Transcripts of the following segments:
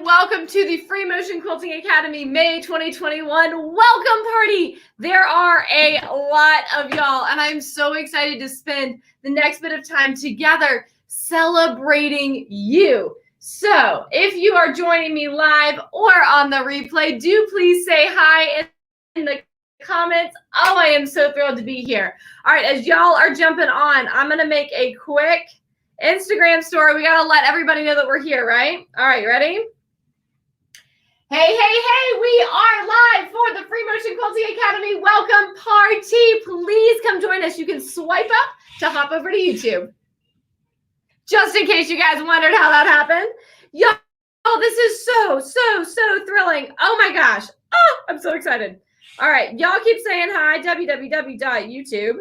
welcome to the Free Motion Quilting Academy May 2021 welcome party. There are a lot of y'all, and I'm so excited to spend the next bit of time together celebrating you. So if you are joining me live or on the replay, do please say hi in the comments. Oh, I am so thrilled to be here. All right, as y'all are jumping on, I'm going to make a quick Instagram story. We got to let everybody know that we're here, right? All right, ready? Hey, we are live for the Free Motion Quilting Academy welcome party. Please come join us. You can swipe up to hop over to YouTube. Just in case you guys wondered how that happened. Y'all, this is so thrilling. Oh my gosh. Oh, I'm so excited. All right, y'all keep saying hi, www.youtube.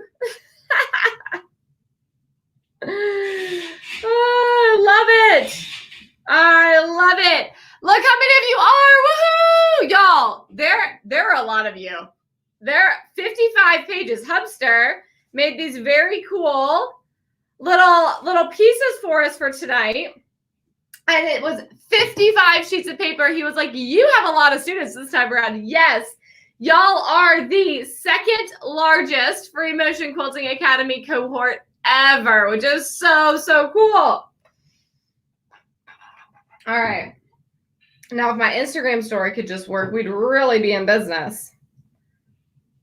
Oh, I love it. I love it. Look how many of you are. Woohoo! Y'all, there are a lot of you. There are 55 pages. Hubster made these very cool little pieces for us for tonight. And it was 55 sheets of paper. He was like, you have a lot of students this time around. Yes, y'all are the second largest Free Motion Quilting Academy cohort ever, which is so cool. All right. Now, if my Instagram story could just work, we'd really be in business.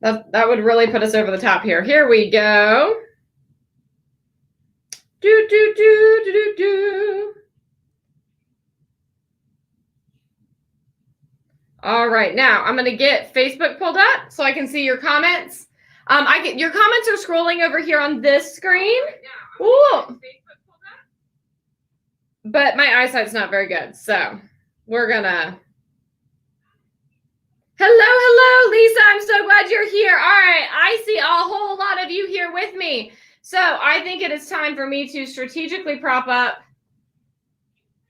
That would really put us over the top here. Here we go. Do. All right, now I'm going to get Facebook pulled up so I can see your comments. Your comments are scrolling over here on this screen. Ooh. But my eyesight's not very good, so we're gonna. Hello, Lisa. I'm so glad you're here. All right, I see a whole lot of you here with me. So I think it is time for me to strategically prop up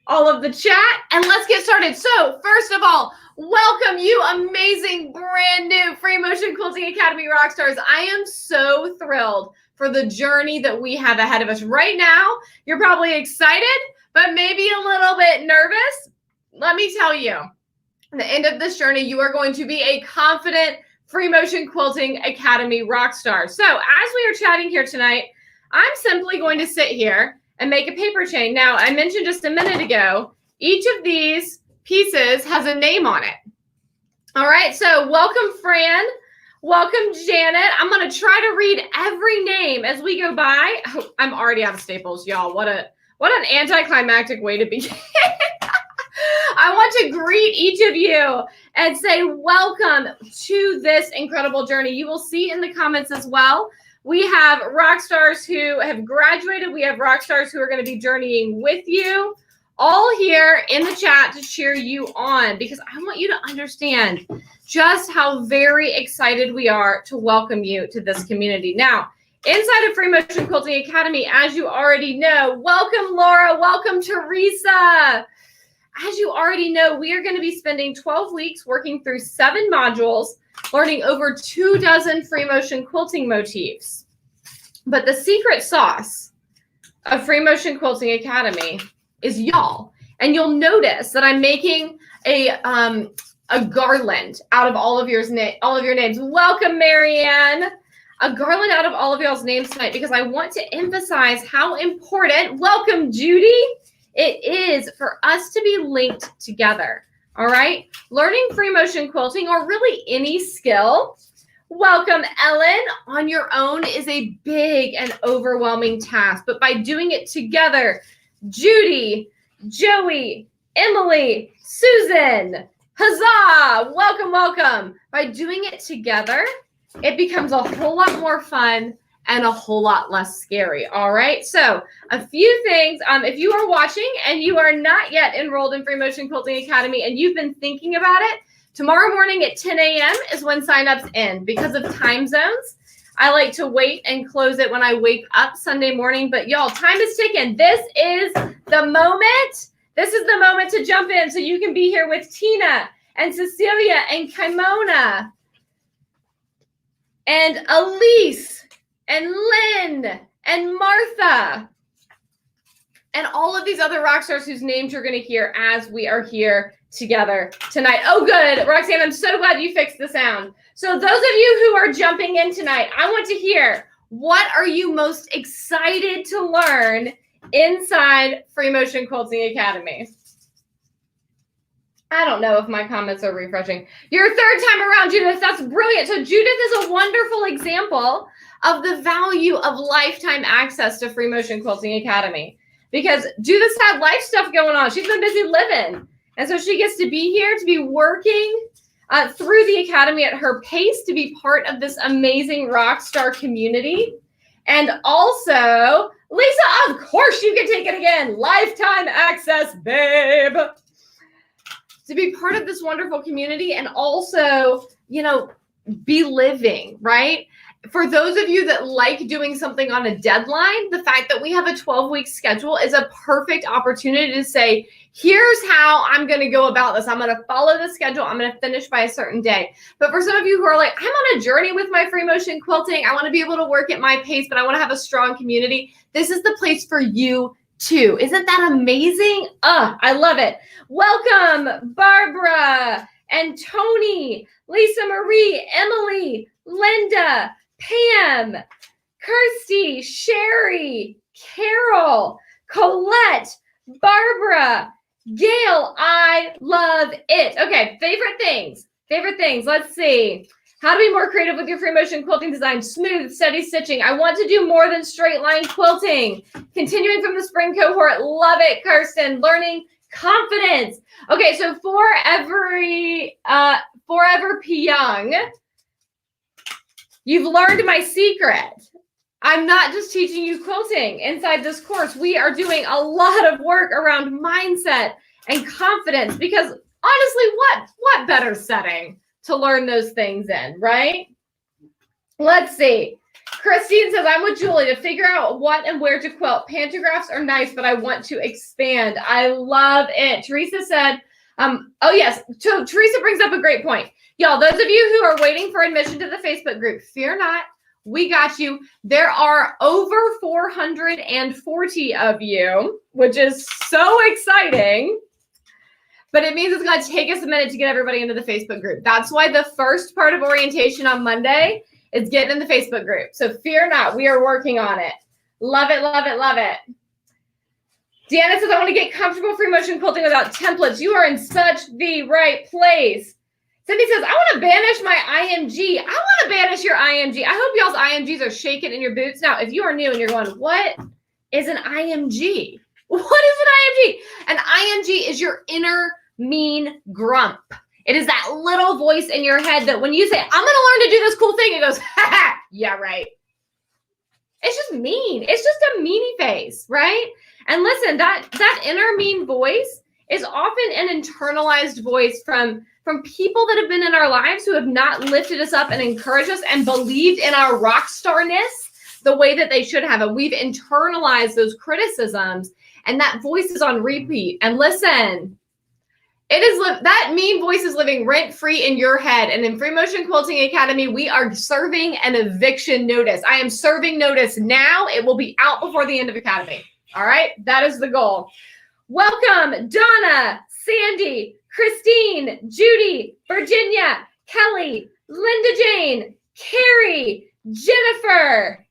all of the chat, and let's get started. So first of all, welcome you amazing brand new Free Motion Quilting Academy Rockstars. I am so thrilled for the journey that we have ahead of us. Right now, you're probably excited, but maybe a little bit nervous. Let me tell you, at the end of this journey, you are going to be a confident Free Motion Quilting Academy rockstar. So as we are chatting here tonight, I'm simply going to sit here and make a paper chain. Now, I mentioned just a minute ago, each of these pieces has a name on it. All right, so welcome, Fran. Welcome, Janet. I'm going to try to read every name as we go by. Oh, I'm already out of staples, y'all. What an anticlimactic way to begin. I want to greet each of you and say welcome to this incredible journey. You will see in the comments as well. We have rock stars who have graduated. We have rock stars who are going to be journeying with you, all here in the chat to cheer you on, because I want you to understand just how very excited we are to welcome you to this community. Now, inside of Free Motion Quilting Academy, as you already know, welcome Laura, welcome Teresa. As you already know, we are going to be spending 12 weeks working through 7 modules, learning over 24 free motion quilting motifs. But the secret sauce of Free Motion Quilting Academy is y'all. And you'll notice that I'm making a garland out of all of your names. Welcome, Marianne. A garland out of all of y'all's names tonight, because I want to emphasize how important, welcome, Judy, it is for us to be linked together. All right. Learning free motion quilting, or really any skill, welcome, Ellen, on your own is a big and overwhelming task. But by doing it together, Judy, Joey, Emily, Susan, huzzah, welcome. By doing it together, it becomes a whole lot more fun and a whole lot less scary. All right. So a few things. If you are watching and you are not yet enrolled in Free Motion Quilting Academy and you've been thinking about it, tomorrow morning at 10 a.m. is when signups end. Because of time zones, I like to wait and close it when I wake up Sunday morning. But y'all, time is ticking. This is the moment. This is the moment to jump in so you can be here with Tina and Cecilia and Kimona and Elise and Lynn and Martha and all of these other rock stars whose names you're going to hear as we are here together tonight. Oh, good. Roxanne, I'm so glad you fixed the sound. So those of you who are jumping in tonight, I want to hear, what are you most excited to learn inside Free Motion Quilting Academy? I don't know if my comments are refreshing. Your third time around, Judith. That's brilliant. So Judith is a wonderful example of the value of lifetime access to Free Motion Quilting Academy, because Judith's had life stuff going on. She's been busy living. And so she gets to be here, to be working through the Academy at her pace, to be part of this amazing rock star community. And also, Lisa, of course you can take it again. Lifetime access, babe. To be part of this wonderful community and also, you know, be living, right? For those of you that like doing something on a deadline, the fact that we have a 12-week schedule is a perfect opportunity to say, here's how I'm going to go about this. I'm going to follow the schedule. I'm going to finish by a certain day. But for some of you who are like, I'm on a journey with my free motion quilting, I want to be able to work at my pace, but I want to have a strong community, this is the place for you too. Isn't that amazing? I love it. Welcome, Barbara and Tony, Lisa Marie, Emily, Linda, Pam, Kirsty, Sherry, Carol, Colette, Barbara, Gail. I love it. Okay, favorite things. Let's see. How to be more creative with your free motion quilting design. Smooth, steady stitching. I want to do more than straight line quilting. Continuing from the spring cohort. Love it, Kirsten. Learning confidence. Okay, so Forever P. Young, you've learned my secret. I'm not just teaching you quilting inside this course. We are doing a lot of work around mindset and confidence, because honestly, what better setting to learn those things in, right? Let's see. Christine says, I'm with Julie to figure out what and where to quilt. Pantographs are nice, but I want to expand. I love it. Teresa said, oh yes. So Teresa brings up a great point. Y'all, those of you who are waiting for admission to the Facebook group, fear not. We got you. There are over 440 of you, which is so exciting. But it means it's going to take us a minute to get everybody into the Facebook group. That's why the first part of orientation on Monday is getting in the Facebook group. So fear not, we are working on it. Love it, love it, love it. Deanna says, I want to get comfortable free motion quilting without templates. You are in such the right place. Cindy says, I want to banish my IMG. I want to banish your IMG. I hope y'all's IMGs are shaking in your boots. Now, if you are new and you're going, what is an IMG? What is an IMG? An IMG is your inner mean grump. It is that little voice in your head that when you say, I'm going to learn to do this cool thing, it goes, ha ha, yeah, right. It's just mean. It's just a meanie face, right? And listen, that inner mean voice is often an internalized voice from people that have been in our lives who have not lifted us up and encouraged us and believed in our rock starness the way that they should have. And we've internalized those criticisms, and that voice is on repeat. And listen, that mean voice is living rent-free in your head. And in Free Motion Quilting Academy, we are serving an eviction notice. I am serving notice now. It will be out before the end of Academy. All right? That is the goal. Welcome, Donna, Sandy, Christine, Judy, Virginia, Kelly, Linda Jane, Carrie, Jennifer,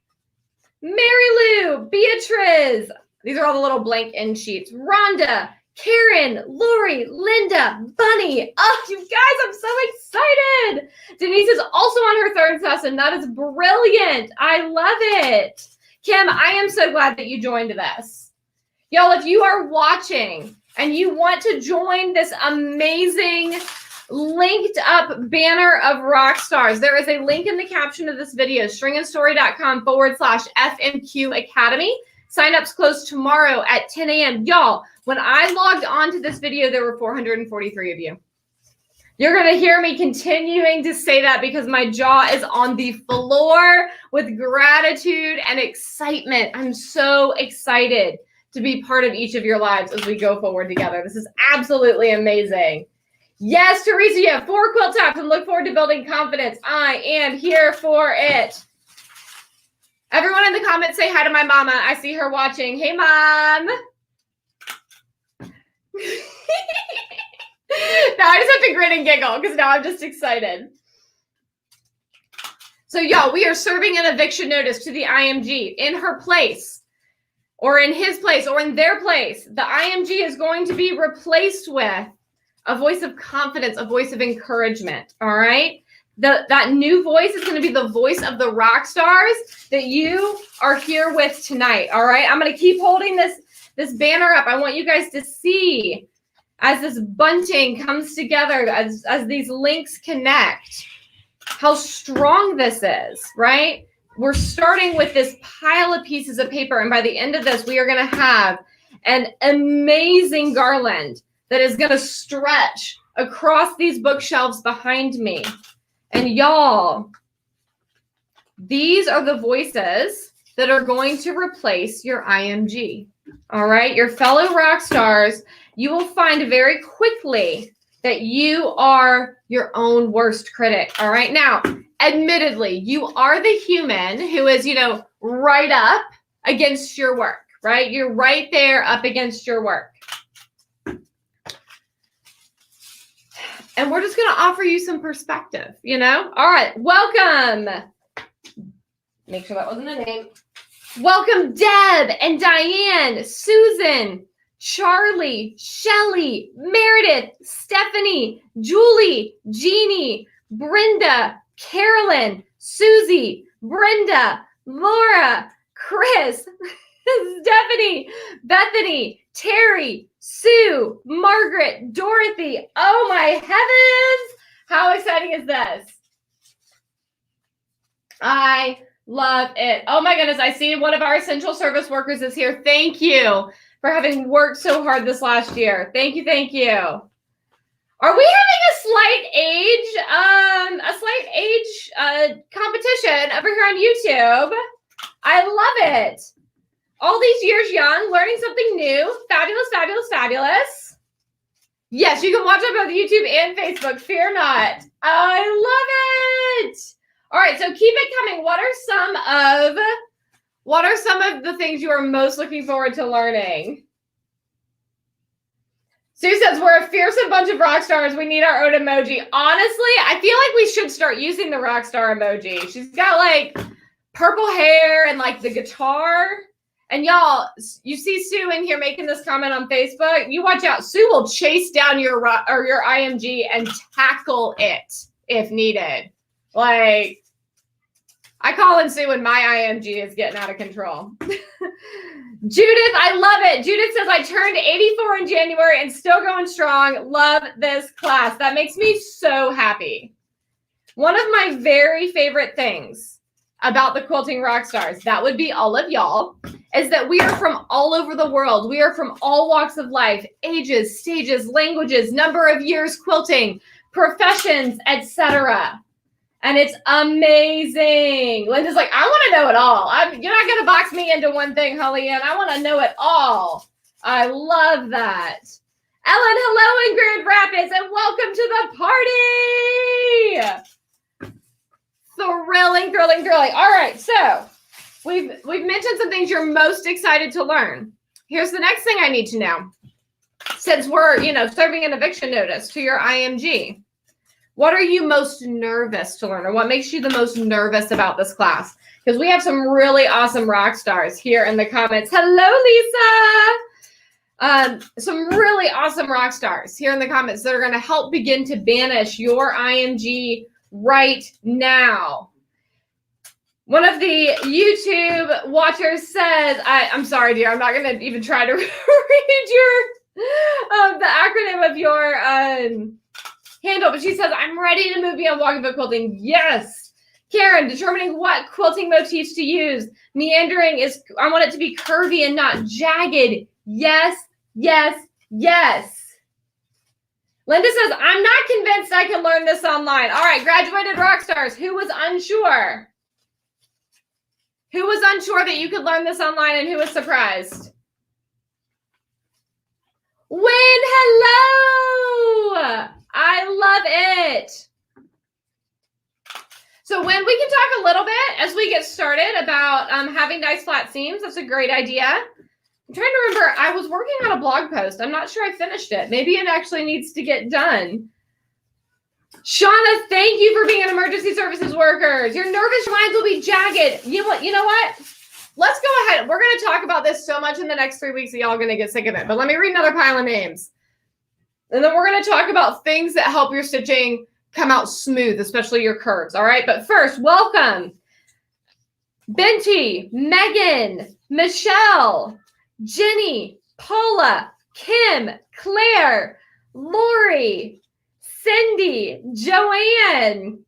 Mary Lou, Beatrice. These are all the little blank end sheets. Rhonda, Karen, Lori, Linda, Bunny. Oh, you guys, I'm so excited. Denise is also on her third session. That is brilliant. I love it. Kim, I am so glad that you joined this. Y'all, if you are watching and you want to join this amazing linked up banner of rock stars, there is a link in the caption of this video, stringandstory.com/FMQ Academy. Sign-ups close tomorrow at 10 a.m. Y'all, when I logged on to this video, there were 443 of you. You're going to hear me continuing to say that because my jaw is on the floor with gratitude and excitement. I'm so excited to be part of each of your lives as we go forward together. This is absolutely amazing. Yes, Teresa, you have 4 quilt tops and look forward to building confidence. I am here for it. Everyone in the comments say hi to my mama. I see her watching. Hey, Mom. grin and giggle because now I'm just excited. So y'all, we are serving an eviction notice to the IMG in her place or in his place or in their place. The IMG is going to be replaced with a voice of confidence, a voice of encouragement, all right? That new voice is going to be the voice of the rock stars that you are here with tonight, all right? I'm going to keep holding this banner up. I want you guys to see as this bunting comes together, as these links connect, how strong this is, right? We're starting with this pile of pieces of paper, and by the end of this, we are going to have an amazing garland that is going to stretch across these bookshelves behind me. And y'all, these are the voices that are going to replace your IMG. All right, your fellow rock stars, you will find very quickly that you are your own worst critic. All right, now, admittedly, you are the human who is, right up against your work, right? You're right there up against your work. And we're just going to offer you some perspective, All right, welcome. Make sure that wasn't a name. Welcome, Deb and Diane, Susan, Charlie, Shelly, Meredith, Stephanie, Julie, Jeannie, Brenda, Carolyn, Susie, Brenda, Laura, Chris, Stephanie, Bethany, Terry, Sue, Margaret, Dorothy. Oh my heavens. How exciting is this? I love it. Oh my goodness. I see one of our essential service workers is here. Thank you for having worked so hard this last year. Thank you. Thank you. Are we having a slight age competition over here on YouTube? I love it. All these years young, learning something new. Fabulous, fabulous, fabulous. Yes, you can watch on both YouTube and Facebook. Fear not. I love it. All right, so keep it coming. What are some of the things you are most looking forward to learning? Sue says, we're a fearsome bunch of rock stars. We need our own emoji. Honestly, I feel like we should start using the rock star emoji. She's got like purple hair and like the guitar. And y'all, you see Sue in here making this comment on Facebook. You watch out. Sue will chase down your IMG and tackle it if needed. Like, I call in Sue when my IMG is getting out of control. Judith, I love it. Judith says, I turned 84 in January and still going strong. Love this class. That makes me so happy. One of my very favorite things about the Quilting Rock Stars, that would be all of y'all, is that we are from all over the world. We are from all walks of life, ages, stages, languages, number of years quilting, professions, etc. And it's amazing. Linda's like, I want to know it all. You're not going to box me into one thing, Holly-Ann. I want to know it all. I love that. Ellen, hello in Grand Rapids, and welcome to the party. Thrilling, thrilling, thrilling. All right, so we've mentioned some things you're most excited to learn. Here's the next thing I need to know. Since we're, serving an eviction notice to your IMG, what are you most nervous to learn, or what makes you the most nervous about this class? Because we have some really awesome rock stars here in the comments. Hello, Lisa. Some really awesome rock stars here in the comments that are going to help begin to banish your IMG right now. One of the YouTube watchers says, I'm sorry, dear, I'm not going to even try to read the acronym of your handle, but she says, I'm ready to move beyond walking book quilting. Yes. Karen, determining what quilting motifs to use. Meandering I want it to be curvy and not jagged. Yes, yes, yes. Linda says, I'm not convinced I can learn this online. All right, graduated rock stars. Who was unsure? Who was unsure that you could learn this online, and who was surprised? Win, hello. I love it. So Win, we can talk a little bit as we get started about having nice flat seams. That's a great idea. I'm trying to remember, I was working on a blog post. I'm not sure I finished it. Maybe it actually needs to get done. Shauna, thank you for being an emergency services workers. Your nervous lines will be jagged. You know what? Let's go ahead. We're going to talk about this so much in the next 3 weeks that y'all are going to get sick of it. But let me read another pile of names. And then we're going to talk about things that help your stitching come out smooth, especially your curves. All right. But first, welcome. Benty, Megan, Michelle, Jenny, Paula, Kim, Claire, Lori, Cindy, Joanne,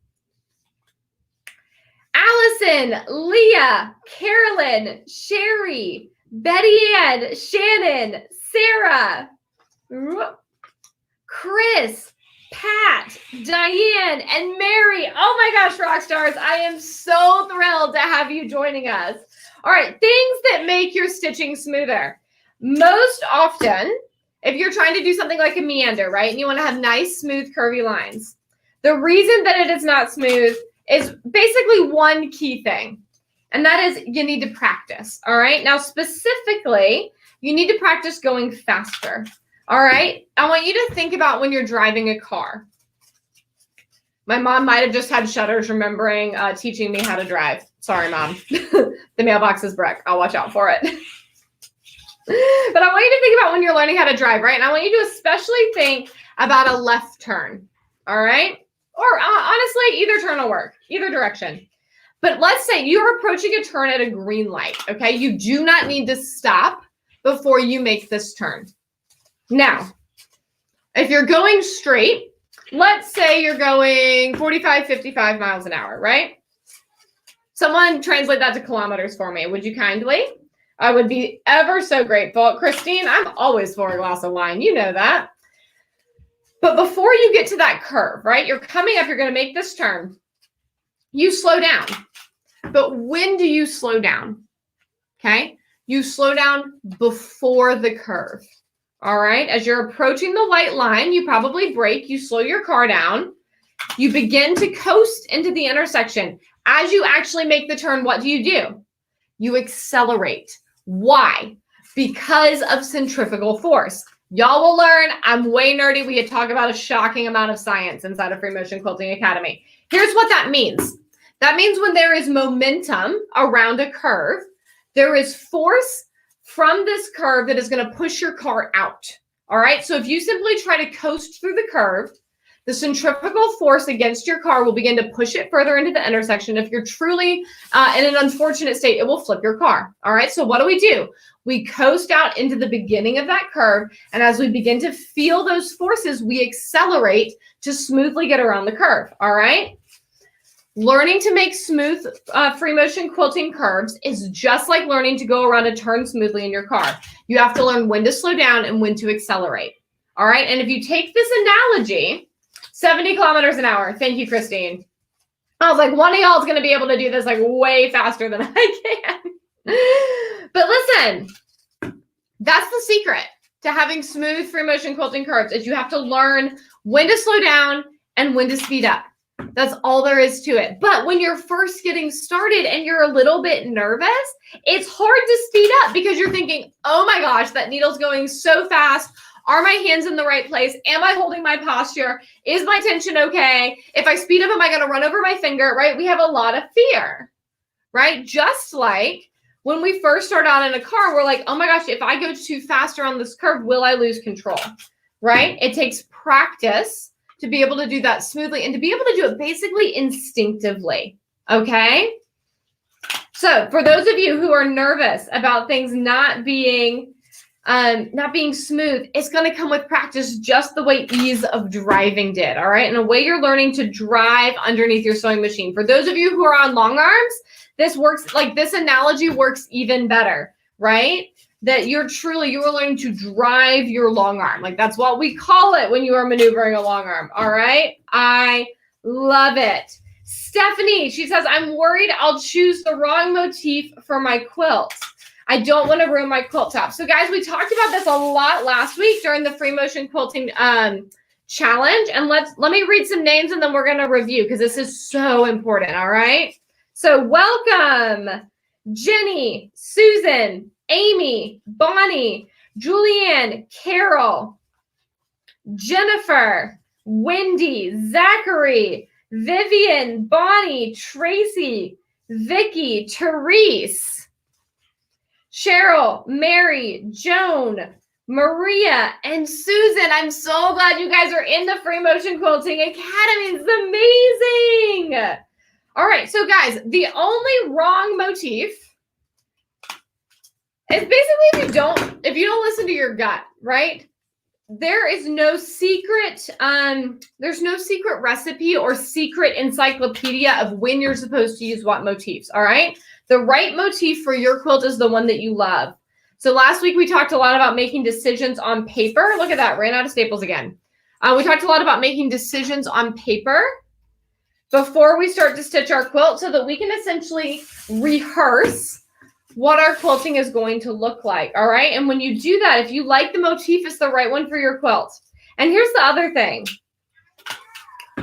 Allison, Leah, Carolyn, Sherry, Betty Ann, Shannon, Sarah, Chris, Pat, Diane, and Mary. Oh my gosh, rock stars. I am so thrilled to have you joining us. All right, things that make your stitching smoother. Most often, if you're trying to do something like a meander, right, and you want to have nice, smooth, curvy lines, the reason that it is not smooth is basically one key thing, and that is you need to practice, all right? Now, specifically, you need to practice going faster, all right? I want you to think about when you're driving a car. My mom might have just had shudders remembering teaching me how to drive. Sorry, Mom. The mailbox is brick. I'll watch out for it. But I want you to think about when you're learning how to drive, right? And I want you to especially think about a left turn, all right? Or honestly, either turn will work, either direction. But let's say you're approaching a turn at a green light, okay? You do not need to stop before you make this turn. Now, if you're going straight, let's say you're going 45, 55 miles an hour, right? Someone translate that to kilometers for me. Would you kindly? I would be ever so grateful. Christine, I'm always for a glass of wine. You know that. But before you get to that curve, right, you're coming up, you're going to make this turn. You slow down. But when do you slow down? Okay? You slow down before the curve. All right? As you're approaching the white line, you probably brake. You slow your car down. You begin to coast into the intersection. As you actually make the turn, what do? You accelerate. Why? Because of centrifugal force. Y'all will learn. I'm way nerdy. We had talked about a shocking amount of science inside of Free Motion Quilting Academy. Here's what that means. That means when there is momentum around a curve, there is force from this curve that is going to push your car out. All right. So if you simply try to coast through the curve, the centrifugal force against your car will begin to push it further into the intersection. If you're truly in an unfortunate state, it will flip your car. All right. So what do? We coast out into the beginning of that curve. And as we begin to feel those forces, we accelerate to smoothly get around the curve. All right. Learning to make smooth free motion quilting curves is just like learning to go around a turn smoothly in your car. You have to learn when to slow down and when to accelerate. All right. And if you take this analogy, 70 kilometers an hour. Thank you, Christine. I was like, one of y'all is going to be able to do this like way faster than I can. But listen, that's the secret to having smooth free motion quilting curves is you have to learn when to slow down and when to speed up. That's all there is to it. But when you're first getting started and you're a little bit nervous, it's hard to speed up because you're thinking, oh my gosh, that needle's going so fast. Are my hands in the right place? Am I holding my posture? Is my tension okay? If I speed up, am I going to run over my finger, right? We have a lot of fear, right? Just like when we first start out in a car, we're like, oh my gosh, if I go too fast around this curve, will I lose control, right? It takes practice to be able to do that smoothly and to be able to do it basically instinctively, okay? So for those of you who are nervous about things not being smooth, it's going to come with practice just the way ease of driving did, all right? And the way you're learning to drive underneath your sewing machine. For those of you who are on long arms, this works, like this analogy works even better, right? That you are learning to drive your long arm. Like that's what we call it when you are maneuvering a long arm, all right? I love it. Stephanie, she says, I'm worried I'll choose the wrong motif for my quilt. I don't want to ruin my quilt top. So guys, we talked about this a lot last week during the free motion quilting challenge. And let me read some names and then we're going to review because this is so important. All right. So welcome, Jenny, Susan, Amy, Bonnie, Julianne, Carol, Jennifer, Wendy, Zachary, Vivian, Bonnie, Tracy, Vicky, Therese, Cheryl, Mary, Joan, Maria, and Susan. I'm so glad you guys are in the Free Motion Quilting Academy. It's amazing. All right, so guys, the only wrong motif is basically if you don't listen to your gut, right? There is no secret, there's no secret recipe or secret encyclopedia of when you're supposed to use what motifs, all right? The right motif for your quilt is the one that you love. So last week we talked a lot about making decisions on paper. Look at that, ran out of staples again. We talked a lot about making decisions on paper before we start to stitch our quilt so that we can essentially rehearse what our quilting is going to look like, all right? And when you do that, if you like the motif, it's the right one for your quilt. And here's the other thing.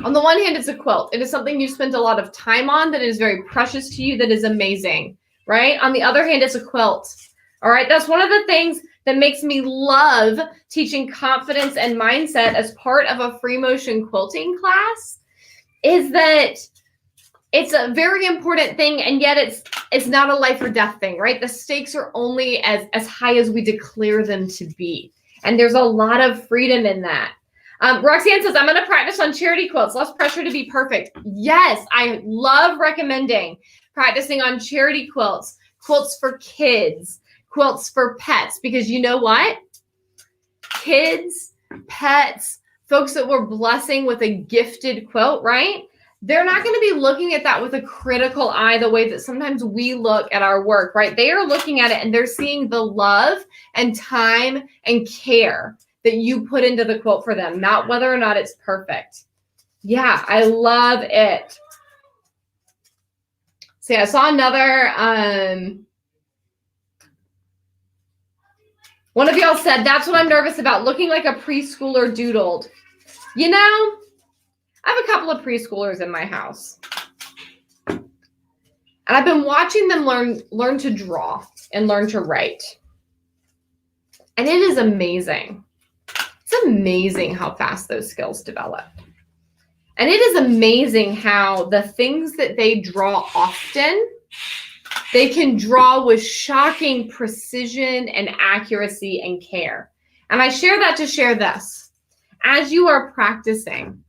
On the one hand, it's a quilt. It is something you spent a lot of time on that is very precious to you, that is amazing, right? On the other hand, it's a quilt, all right? That's one of the things that makes me love teaching confidence and mindset as part of a free motion quilting class, is that it's a very important thing, and yet it's not a life or death thing, right? The stakes are only as high as we declare them to be. And there's a lot of freedom in that. Roxanne says, I'm going to practice on charity quilts, less pressure to be perfect. Yes, I love recommending practicing on charity quilts, quilts for kids, quilts for pets, because you know what? Kids, pets, folks that we're blessing with a gifted quilt, right? They're not going to be looking at that with a critical eye the way that sometimes we look at our work, right? They are looking at it and they're seeing the love and time and care that you put into the quilt for them, not whether or not it's perfect. Yeah, I love it. See, I saw another, one of y'all said, that's what I'm nervous about, looking like a preschooler doodled. You know, I have a couple of preschoolers in my house, and I've been watching them learn to draw and learn to write. And it is amazing. It's amazing how fast those skills develop. And it is amazing how the things that they draw often, they can draw with shocking precision and accuracy and care. And I share that to share this. As you are practicing,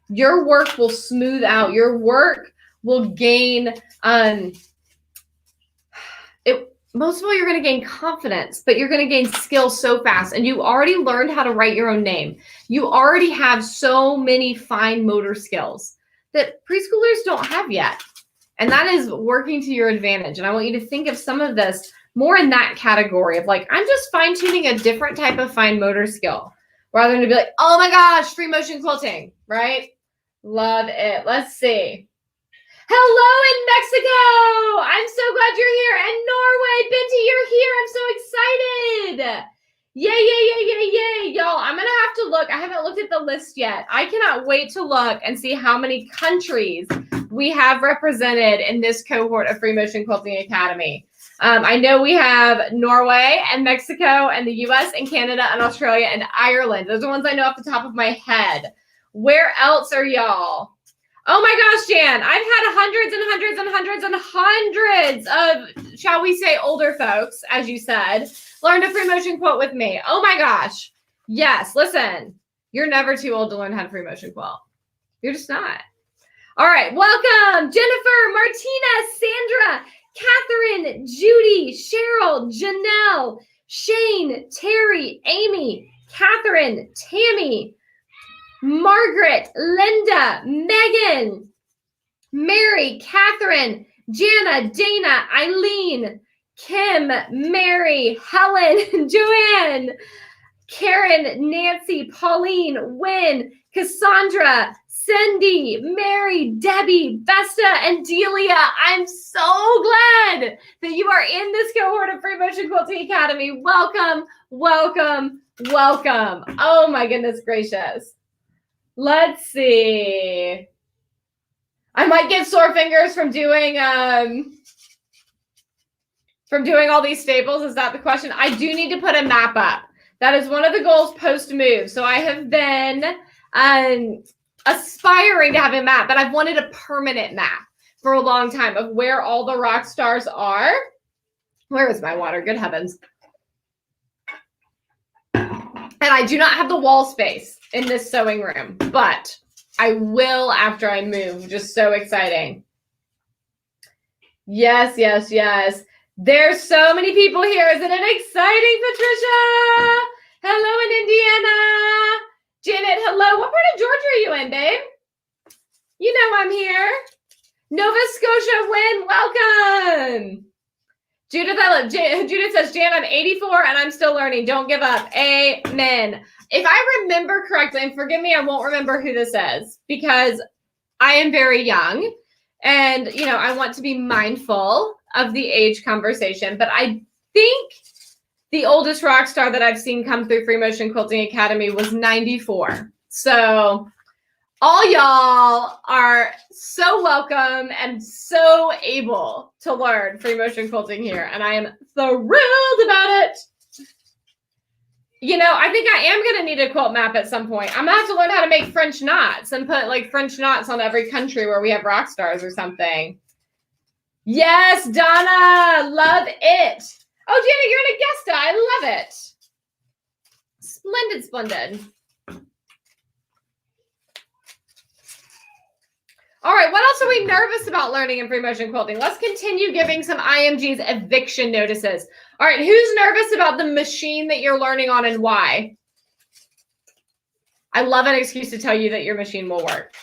your work will smooth out. Your work will gain, most of all, you're going to gain confidence, but you're going to gain skill so fast. And you already learned how to write your own name. You already have so many fine motor skills that preschoolers don't have yet. And that is working to your advantage. And I want you to think of some of this more in that category of like, I'm just fine tuning a different type of fine motor skill rather than to be like, oh my gosh, free motion quilting, right? Love it. Let's see. Hello in Mexico. I'm so glad you're here. And Norway, Binti, you're here. I'm so excited. Yay. Y'all, I'm going to have to look. I haven't looked at the list yet. I cannot wait to look and see how many countries we have represented in this cohort of Free Motion Quilting Academy. I know we have Norway and Mexico and the US and Canada and Australia and Ireland. Those are ones I know off the top of my head. Where else are y'all? Oh my gosh, Jan, I've had hundreds of, shall we say, older folks, as you said, learn to free motion quilt with me. Oh my gosh. Yes, listen, you're never too old to learn how to free motion quilt. You're just not. All right, welcome, Jennifer, Martina, Sandra, Catherine, Judy, Cheryl, Janelle, Shane, Terry, Amy, Catherine, Tammy, Margaret, Linda, Megan, Mary, Catherine, Jana, Dana, Eileen, Kim, Mary, Helen, Joanne, Karen, Nancy, Pauline, Wynn, Cassandra, Cindy, Mary, Debbie, Vesta, and Delia. I'm so glad that you are in this cohort of Free Motion Quilting Academy. Welcome. Oh my goodness gracious. Let's see. I might get sore fingers from doing all these staples. Is that the question? I do need to put a map up. That is one of the goals post move. So I have been aspiring to have a map, but I've wanted a permanent map for a long time of where all the rock stars are. Where is my water? Good heavens. And I do not have the wall space in this sewing room, but I will after I move. Just so exciting. Yes, yes, yes. There's so many people here. Isn't it exciting, Patricia? Hello in Indiana. Janet, hello. What part of Georgia are you in, babe? You know I'm here. Nova Scotia win. Welcome. Judith says, Jan, I'm 84 and I'm still learning. Don't give up. Amen. If I remember correctly, and forgive me, I won't remember who this is because I am very young and, you know, I want to be mindful of the age conversation. But I think the oldest rock star that I've seen come through Free Motion Quilting Academy was 94. So all y'all are so welcome and so able to learn free motion quilting here. And I am thrilled about it. You know, I think I am going to need a quilt map at some point. I'm going to have to learn how to make French knots and put like French knots on every country where we have rock stars or something. Yes, Donna, love it. Oh, Janet, you're in Augusta. I love it. Splendid, splendid. All right, what else are we nervous about learning in free motion quilting? Let's continue giving some IMG's eviction notices. All right, who's nervous about the machine that you're learning on and why? I love an excuse to tell you that your machine will work.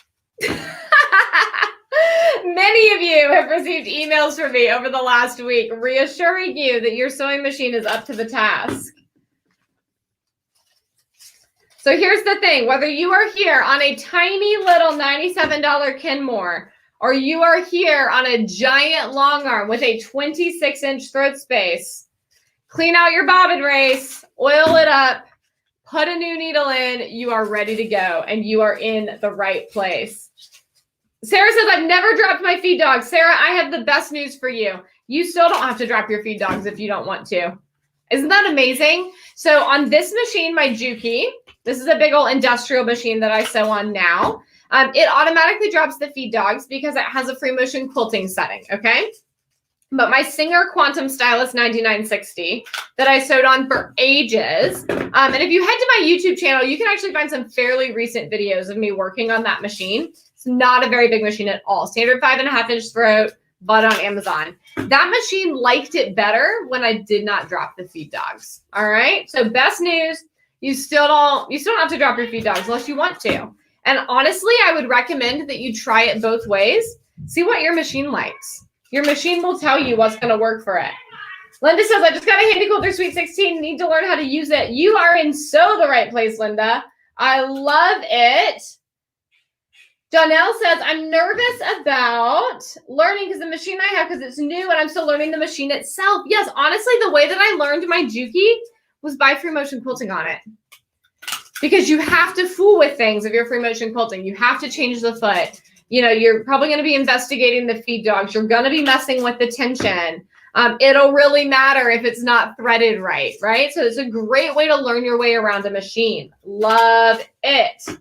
Many of you have received emails from me over the last week reassuring you that your sewing machine is up to the task. So here's the thing, whether you are here on a tiny little $97 Kenmore, or you are here on a giant long arm with a 26-inch throat space, clean out your bobbin race, oil it up, put a new needle in, you are ready to go, and you are in the right place. Sarah says, I've never dropped my feed dogs. Sarah, I have the best news for you. You still don't have to drop your feed dogs if you don't want to. Isn't that amazing? So on this machine, my Juki, this is a big old industrial machine that I sew on now. It automatically drops the feed dogs because it has a free motion quilting setting, okay? But my Singer Quantum Stylus 9960 that I sewed on for ages, and if you head to my YouTube channel, you can actually find some fairly recent videos of me working on that machine. It's not a very big machine at all. Standard 5.5-inch throat, bought on Amazon. That machine liked it better when I did not drop the feed dogs. All right. So best news, you still don't have to drop your feed dogs unless you want to. And honestly, I would recommend that you try it both ways. See what your machine likes. Your machine will tell you what's going to work for it. Linda says, I just got a handy quilter Sweet 16. Need to learn how to use it. You are in so the right place, Linda. I love it. Donnell says, I'm nervous about learning because the machine I have, because it's new and I'm still learning the machine itself. Yes, honestly, the way that I learned my Juki was by free motion quilting on it. Because you have to fool with things if you're free motion quilting. You have to change the foot. You know, you're probably going to be investigating the feed dogs. You're going to be messing with the tension. It'll really matter if it's not threaded right, right? So it's a great way to learn your way around a machine. Love it.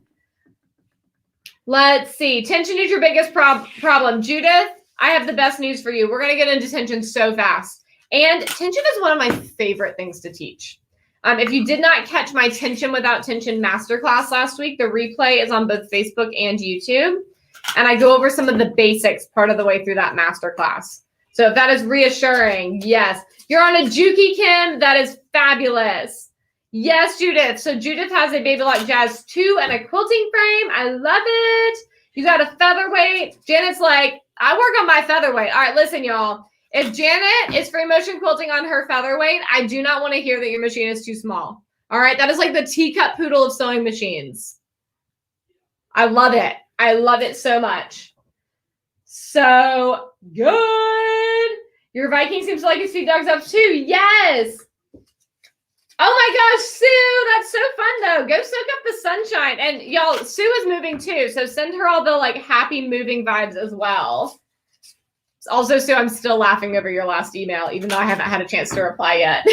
Let's see. Tension is your biggest problem. Judith, I have the best news for you. We're going to get into tension so fast. And tension is one of my favorite things to teach. If you did not catch my Tension Without Tension masterclass last week, the replay is on both Facebook and YouTube. And I go over some of the basics part of the way through that masterclass. So if that is reassuring, yes. You're on a Juki, Kim. That is fabulous. Yes, Judith. So Judith has a Baby Lock Jazz 2 and a quilting frame. I love it. You got a featherweight. Janet's like, I work on my featherweight. All right, listen, y'all. If Janet is free motion quilting on her featherweight, I do not want to hear that your machine is too small. All right, that is like the teacup poodle of sewing machines. I love it. I love it so much. So good. Your Viking seems to like his feed dogs up too. Yes. Oh my gosh, Sue, that's so fun though. Go soak up the sunshine. And y'all, Sue is moving too. So send her all the like happy moving vibes as well. Also, Sue, I'm still laughing over your last email, even though I haven't had a chance to reply yet.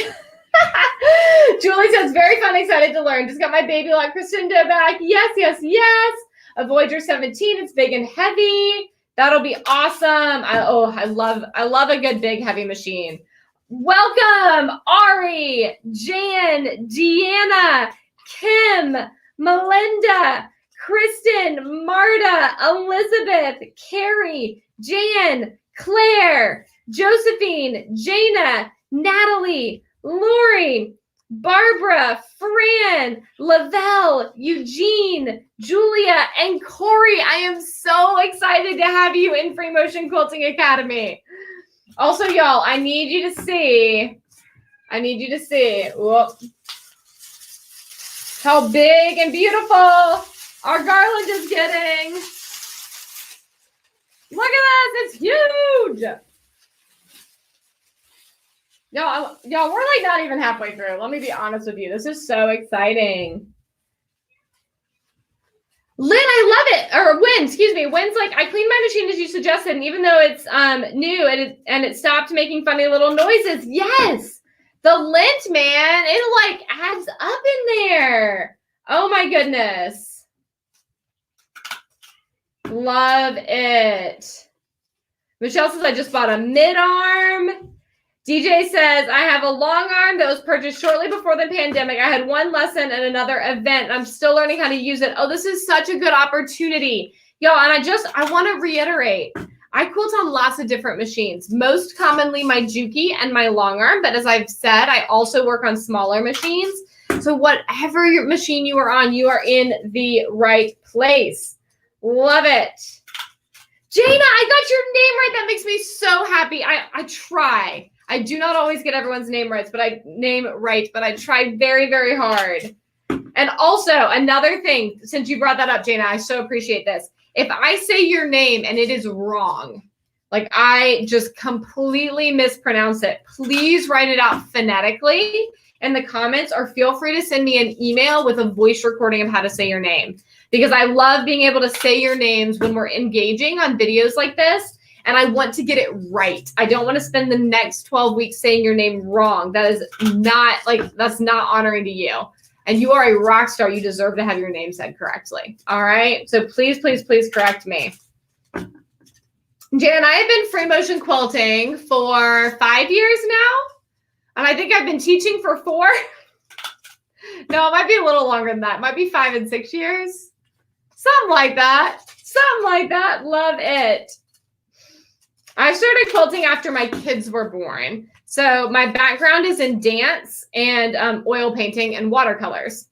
Julie says, very fun, excited to learn. Just got my baby lock crescendo back. Yes, yes, yes. A Voyager 17. It's big and heavy. That'll be awesome. I love a good big heavy machine. Welcome, Ari, Jan, Deanna, Kim, Melinda, Kristen, Marta, Elizabeth, Carrie, Jan, Claire, Josephine, Jana, Natalie, Lori, Barbara, Fran, Lavelle, Eugene, Julia, and Corey. I am so excited to have you in Free Motion Quilting Academy. Also, y'all, I need you to see whoop, how big and beautiful our garland is getting. Look at this, it's huge. Y'all, we're like not even halfway through. Let me be honest with you. This is so exciting. Lynn, I love it. Or Win, excuse me. Win's like, I cleaned my machine as you suggested, and even though it's new and it stopped making funny little noises. Yes, the lint, man, it like adds up in there. Oh my goodness. Love it. Michelle says, I just bought a mid-arm. DJ says, I have a long arm that was purchased shortly before the pandemic. I had one lesson and another event, and I'm still learning how to use it. Oh, this is such a good opportunity. Y'all, and I want to reiterate, I quilt on lots of different machines, most commonly my Juki and my long arm. But as I've said, I also work on smaller machines. So whatever your machine you are on, you are in the right place. Love it. Jana, I got your name right. That makes me so happy. I try. I do not always get everyone's name right, but I try very, very hard. And also another thing, since you brought that up, Jana, I so appreciate this. If I say your name and it is wrong, like I just completely mispronounce it, please write it out phonetically in the comments, or feel free to send me an email with a voice recording of how to say your name, because I love being able to say your names when we're engaging on videos like this. And I want to get it right. I don't want to spend the next 12 weeks saying your name wrong. That is not that's not honoring to you. And you are a rock star. You deserve to have your name said correctly. All right. So please, please, please correct me. Jan and I have been free motion quilting for 5 years now. And I think I've been teaching for 4. No, it might be a little longer than that. It might be 5 and 6 years. Something like that. Something like that. Love it. I started quilting after my kids were born. So my background is in dance and oil painting and watercolors.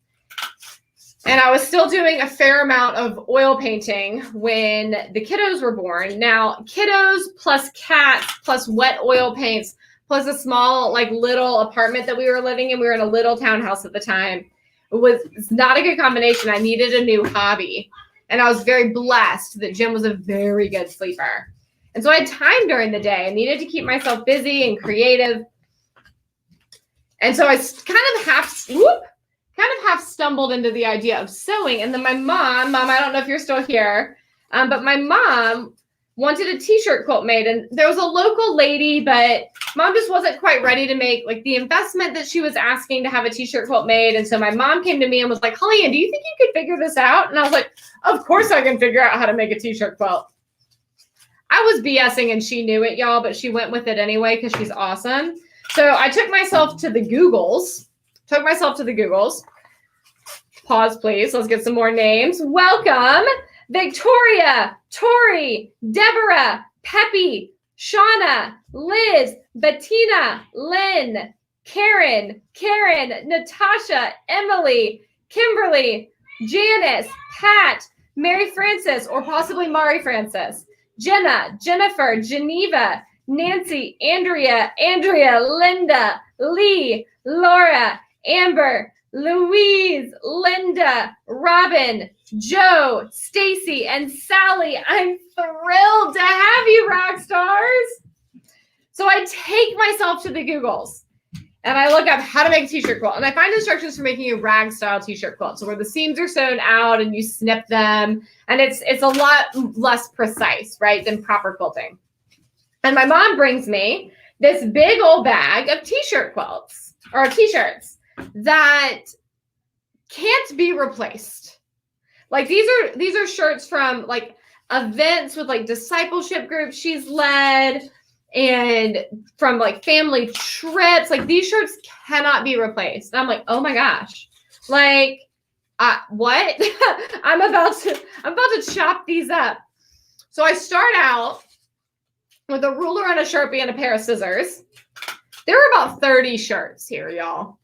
And I was still doing a fair amount of oil painting when the kiddos were born. Now, kiddos plus cats plus wet oil paints plus a small little apartment that we were living in. We were in a little townhouse at the time. It's not a good combination. I needed a new hobby. And I was very blessed that Jim was a very good sleeper. And so I had time during the day. I needed to keep myself busy and creative. And so I kind of half stumbled into the idea of sewing. And then my mom, I don't know if you're still here, but my mom wanted a t-shirt quilt made. And there was a local lady, but mom just wasn't quite ready to make the investment that she was asking to have a t-shirt quilt made. And so my mom came to me and was like, Holly-Ann, do you think you could figure this out? And I was like, of course I can figure out how to make a t-shirt quilt. I was BSing and she knew it, y'all, but she went with it anyway because she's awesome. So I took myself to the Googles. Pause, please. Let's get some more names. Welcome, Victoria, Tori, Deborah, Peppy, Shauna, Liz, Bettina, Lynn, Karen, Natasha, Emily, Kimberly, Janice, Pat, Mary Frances, or possibly Mari Frances, Jenna, Jennifer, Geneva, Nancy, Andrea, Linda, Lee, Laura, Amber, Louise, Linda, Robin, Joe, Stacy, and Sally. I'm thrilled to have you, rock stars. So I take myself to the Googles and I look up how to make a t-shirt quilt, and I find instructions for making a rag style t-shirt quilt. So where the seams are sewn out and you snip them, and it's a lot less precise, right, than proper quilting. And my mom brings me this big old bag of t-shirt quilts. or t-shirts that can't be replaced. Like these are shirts from like events with like discipleship groups she's led and from like family trips. Like these shirts cannot be replaced. And I'm like, oh my gosh. Like what? I'm about to chop these up. So I start out with a ruler and a Sharpie and a pair of scissors. There were about 30 shirts here, y'all.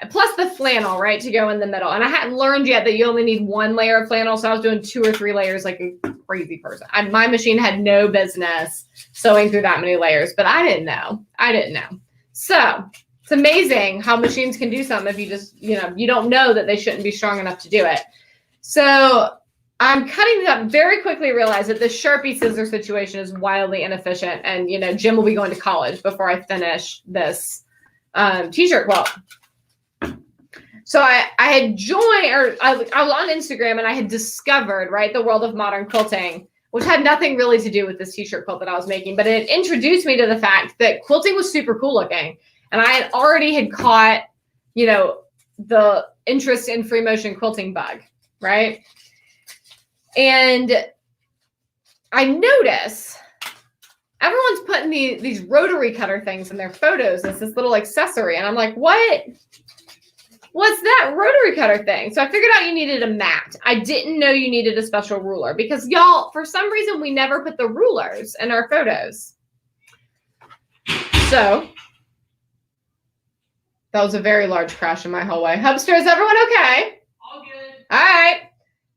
Plus the flannel, right, to go in the middle. And I hadn't learned yet that you only need one layer of flannel, so I was doing 2 or 3 layers like a crazy person. My machine had no business sewing through that many layers, but I didn't know. So it's amazing how machines can do something if you just, you don't know that they shouldn't be strong enough to do it. So I'm cutting it up, very quickly realize that this Sharpie scissor situation is wildly inefficient. And, Jim will be going to college before I finish this t-shirt quilt. So I had joined, or I was on Instagram and I had discovered, right, the world of modern quilting, which had nothing really to do with this t-shirt quilt that I was making, but it introduced me to the fact that quilting was super cool looking. And I had already caught, the interest in free motion quilting bug, right? And I notice everyone's putting these rotary cutter things in their photos as this little accessory. And I'm like, what's that rotary cutter thing? So I figured out you needed a mat. I didn't know you needed a special ruler because y'all, for some reason, we never put the rulers in our photos. So that was a very large crash in my hallway. Hubster, is everyone okay? All good. All right.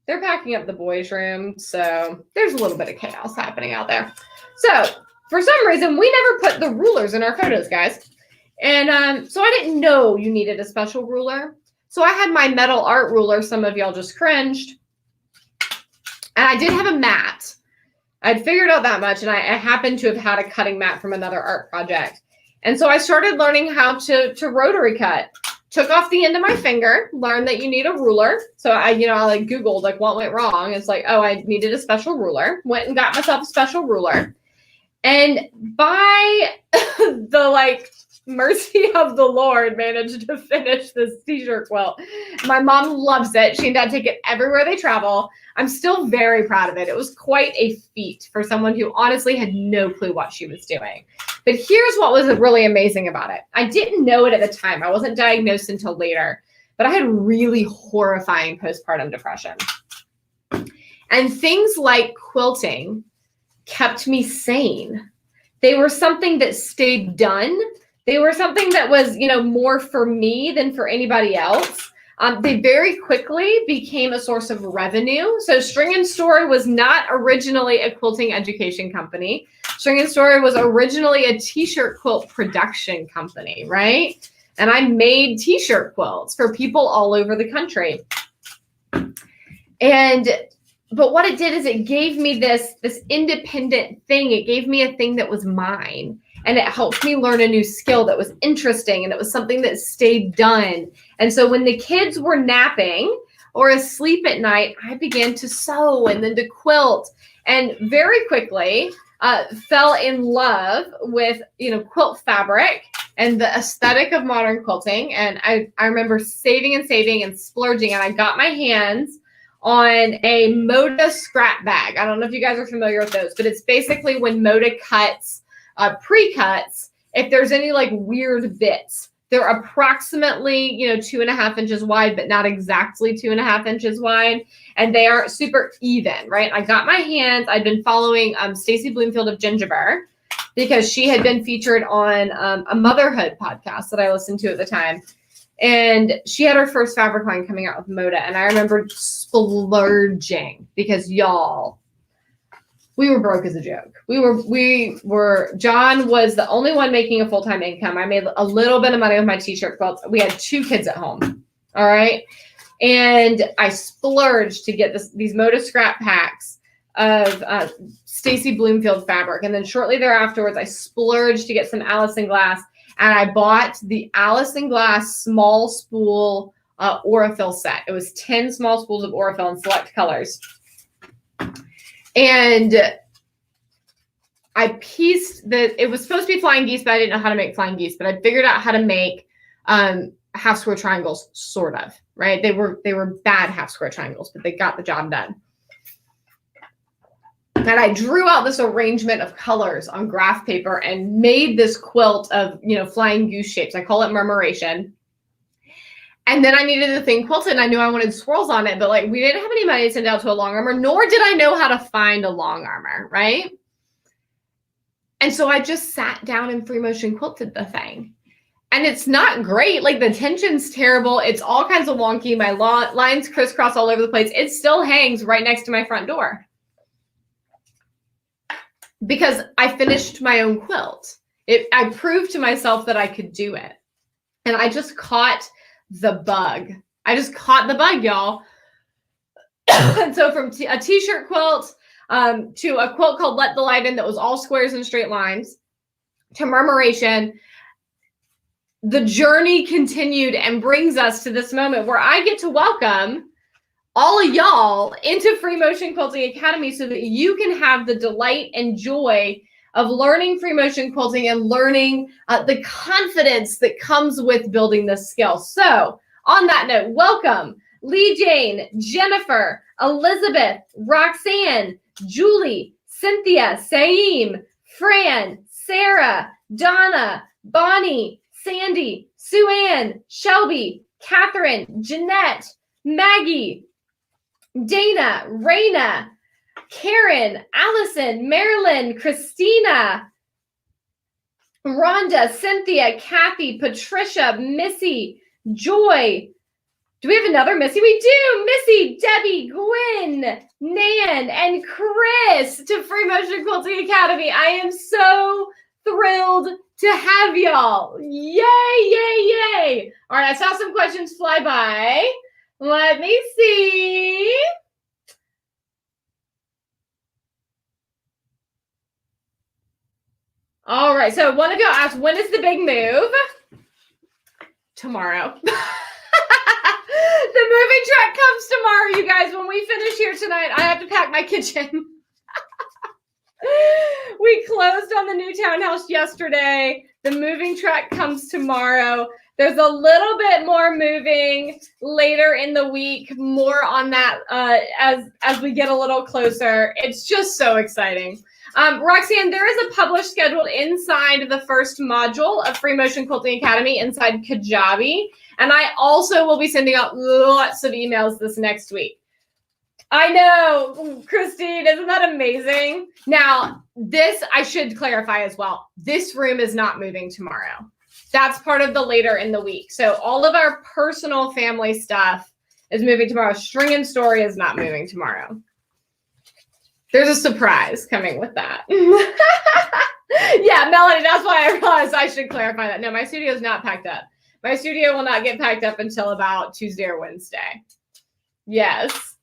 They're packing up the boys' room, so there's a little bit of chaos happening out there. So for some reason, we never put the rulers in our photos, guys. And so I didn't know you needed a special ruler. So I had my metal art ruler. Some of y'all just cringed. And I did have a mat. I'd figured out that much, and I happened to have had a cutting mat from another art project. And so I started learning how to rotary cut. Took off the end of my finger, learned that you need a ruler. So I like Googled like what went wrong. It's like, oh, I needed a special ruler. Went and got myself a special ruler. And by the mercy of the Lord, managed to finish this t-shirt quilt. My mom loves it. She and Dad take it everywhere they travel. I'm still very proud of it. It was quite a feat for someone who honestly had no clue what she was doing. But here's what was really amazing about it. I didn't know it at the time. I wasn't diagnosed until later, but I had really horrifying postpartum depression. And things like quilting kept me sane. They were something that stayed done. They were something that was, more for me than for anybody else. They very quickly became a source of revenue. So String and Story was not originally a quilting education company. String and Story was originally a t-shirt quilt production company, right? And I made t-shirt quilts for people all over the country. But what it did is it gave me this independent thing. It gave me a thing that was mine. And it helped me learn a new skill that was interesting. And it was something that stayed done. And so when the kids were napping or asleep at night, I began to sew and then to quilt. And very quickly fell in love with, quilt fabric and the aesthetic of modern quilting. And I remember saving and splurging. And I got my hands on a Moda scrap bag. I don't know if you guys are familiar with those, but it's basically when Moda cuts pre-cuts, if there's any weird bits, they're approximately, 2.5 inches wide, but not exactly 2.5 inches wide. And they aren't super even, right? I got my hands. I'd been following Stacy Bloomfield of Gingerbread because she had been featured on a motherhood podcast that I listened to at the time. And she had her first fabric line coming out with Moda. And I remember splurging because y'all, we were broke as a joke. We were, John was the only one making a full-time income. I made a little bit of money with my t-shirt quilts. We had 2 kids at home. All right. And I splurged to get these Moda scrap packs of Stacy Bloomfield fabric. And then shortly thereafter, I splurged to get some Allison Glass. And I bought the Allison Glass small spool Aurifil set. It was 10 small spools of Aurifil in select colors. And I pieced it was supposed to be flying geese, but I didn't know how to make flying geese. But I figured out how to make half square triangles, sort of, right? They were bad half square triangles, but they got the job done. And I drew out this arrangement of colors on graph paper and made this quilt of, flying goose shapes. I call it murmuration. And then I needed the thing quilted, and I knew I wanted swirls on it, but like we didn't have any money to send out to a long armor, nor did I know how to find a long armor, right? And so I just sat down and free motion quilted the thing. And it's not great. Like the tension's terrible. It's all kinds of wonky. My lines crisscross all over the place. It still hangs right next to my front door because I finished my own quilt. I proved to myself that I could do it. And I just caught the bug. I just caught the bug, y'all. And so from a t-shirt quilt to a quilt called Let the Light In that was all squares and straight lines to murmuration, the journey continued and brings us to this moment where I get to welcome all of y'all into Free Motion Quilting Academy so that you can have the delight and joy of learning free motion quilting and learning the confidence that comes with building this skill. So on that note, welcome Lee Jane, Jennifer, Elizabeth, Roxanne, Julie, Cynthia, Saeem, Fran, Sarah, Donna, Bonnie, Sandy, Sue Ann, Shelby, Catherine, Jeanette, Maggie, Dana, Raina, Karen, Allison, Marilyn, Christina, Rhonda, Cynthia, Kathy, Patricia, Missy, Joy. Do we have another Missy? We do. Missy, Debbie, Gwen, Nan, and Chris to Free Motion Quilting Academy. I am so thrilled to have y'all. Yay, yay, yay. All right, I saw some questions fly by. Let me see. All right, so one of y'all asked, when is the big move? Tomorrow. The moving truck comes tomorrow, you guys. When we finish here tonight, I have to pack my kitchen. We closed on the new townhouse yesterday. The moving truck comes tomorrow. There's a little bit more moving later in the week, more on that as we get a little closer. It's just so exciting. Roxanne, there is a published schedule inside the first module of Free Motion Quilting Academy inside Kajabi. And I also will be sending out lots of emails this next week. I know, Christine, isn't that amazing? Now, this, I should clarify as well. This room is not moving tomorrow. That's part of the later in the week. So all of our personal family stuff is moving tomorrow. String and Story is not moving tomorrow. There's a surprise coming with that. Yeah, Melanie, that's why I realized I should clarify that. No, my studio is not packed up. My studio will not get packed up until about Tuesday or Wednesday. Yes.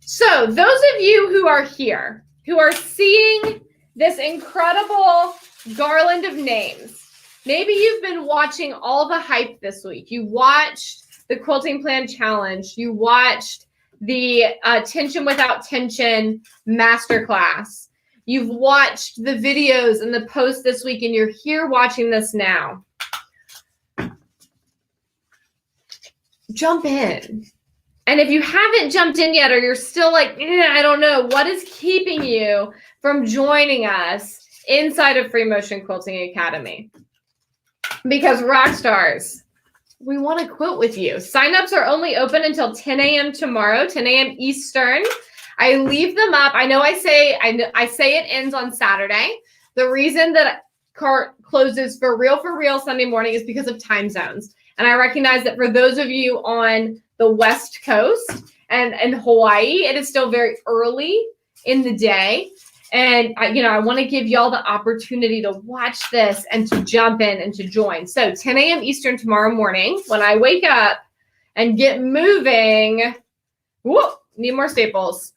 So those of you who are here, who are seeing this incredible garland of names, maybe you've been watching all the hype this week. You watched the Quilting Plan Challenge. You watched the Tension Without Tension Masterclass. You've watched the videos and the posts this week, and you're here watching this now. Jump in. And if you haven't jumped in yet, or you're still like, I don't know, what is keeping you from joining us inside of Free Motion Quilting Academy? Because rock stars, we want to quilt with you. Signups are only open until 10 a.m. tomorrow, 10 a.m. Eastern. I leave them up. I know I say it ends on Saturday. The reason that cart closes for real Sunday morning is because of time zones. And I recognize that for those of you on the West Coast and Hawaii, it is still very early in the day. And I want to give y'all the opportunity to watch this and to jump in and to join. So 10 a.m. Eastern tomorrow morning, when I wake up and get moving, whoop, need more staples.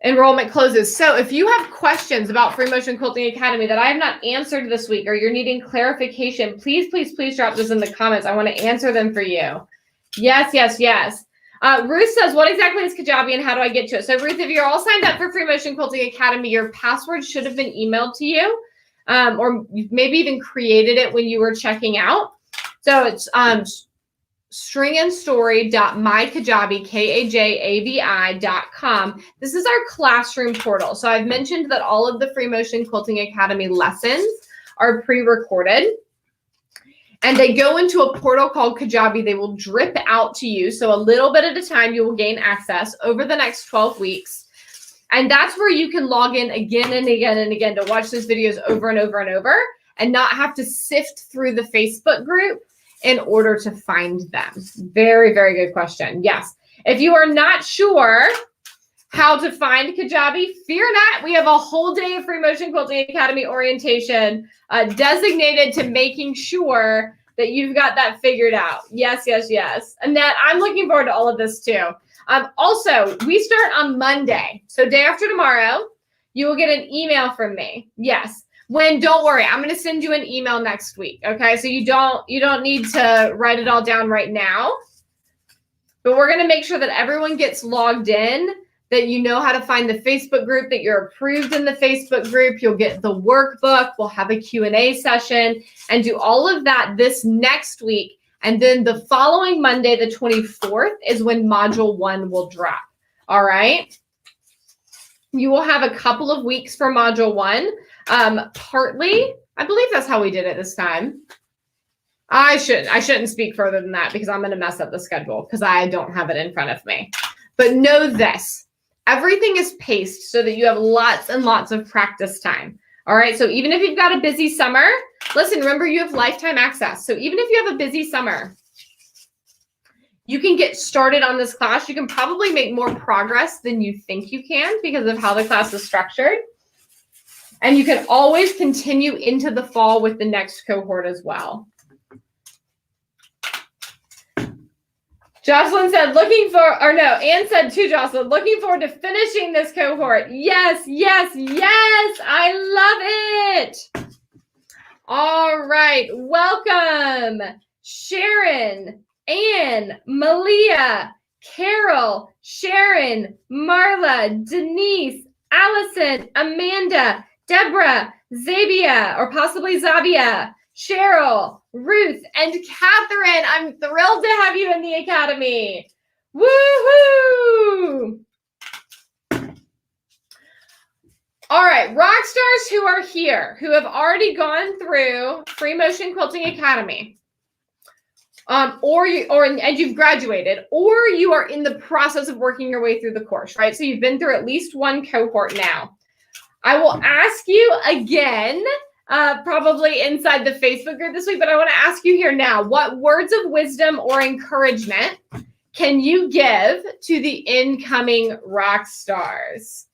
Enrollment closes. So if you have questions about Free Motion Quilting Academy that I have not answered this week, or you're needing clarification, please drop this in the comments. I want to answer them for you. Yes. Ruth says, what exactly is Kajabi and how do I get to it? So Ruth, if you're all signed up for Free Motion Quilting Academy, your password should have been emailed to you. or you've maybe even created it when you were checking out. So it's stringandstory.mykajabi.com. This is our classroom portal. So I've mentioned that all of the Free Motion Quilting Academy lessons are pre-recorded. And they go into a portal called Kajabi. They will drip out to you. So a little bit at a time, you will gain access over the next 12 weeks. And that's where you can log in again and again and again to watch those videos over and over and over and not have to sift through the Facebook group in order to find them. Very, very good question. Yes. If you are not sure how to find Kajabi, fear not. We have a whole day of Free Motion Quilting Academy orientation designated to making sure that you've got that figured out. Yes, yes, yes. Annette, I'm looking forward to all of this too. Also, we start on Monday. So day after tomorrow, you will get an email from me. Yes. Don't worry, I'm going to send you an email next week. Okay. So you don't need to write it all down right now, but we're going to make sure that everyone gets logged in, that you know how to find the Facebook group, that you're approved in the Facebook group. You'll get the workbook. We'll have a Q&A session and do all of that this next week. And then the following Monday, the 24th, is when Module 1 will drop. All right. You will have a couple of weeks for Module 1. Partly, I believe that's how we did it this time. I shouldn't speak further than that because I'm going to mess up the schedule because I don't have it in front of me. But know this. Everything is paced so that you have lots and lots of practice time. All right. So even if you've got a busy summer, listen, remember you have lifetime access. So even if you have a busy summer, you can get started on this class. You can probably make more progress than you think you can because of how the class is structured. And you can always continue into the fall with the next cohort as well. Jocelyn said, Anne said too, Jocelyn, looking forward to finishing this cohort. Yes, yes, yes. I love it. All right. Welcome, Sharon, Anne, Malia, Carol, Sharon, Marla, Denise, Allison, Amanda, Deborah, Zabia, or possibly Zabia, Cheryl, Ruth, and Catherine. I'm thrilled to have you in the Academy. Woohoo! All right, rock stars who are here, who have already gone through Free Motion Quilting Academy, and you've graduated, or you are in the process of working your way through the course, right? So you've been through at least one cohort now. I will ask you again, probably inside the Facebook group this week, but I want to ask you here now, what words of wisdom or encouragement can you give to the incoming rock stars?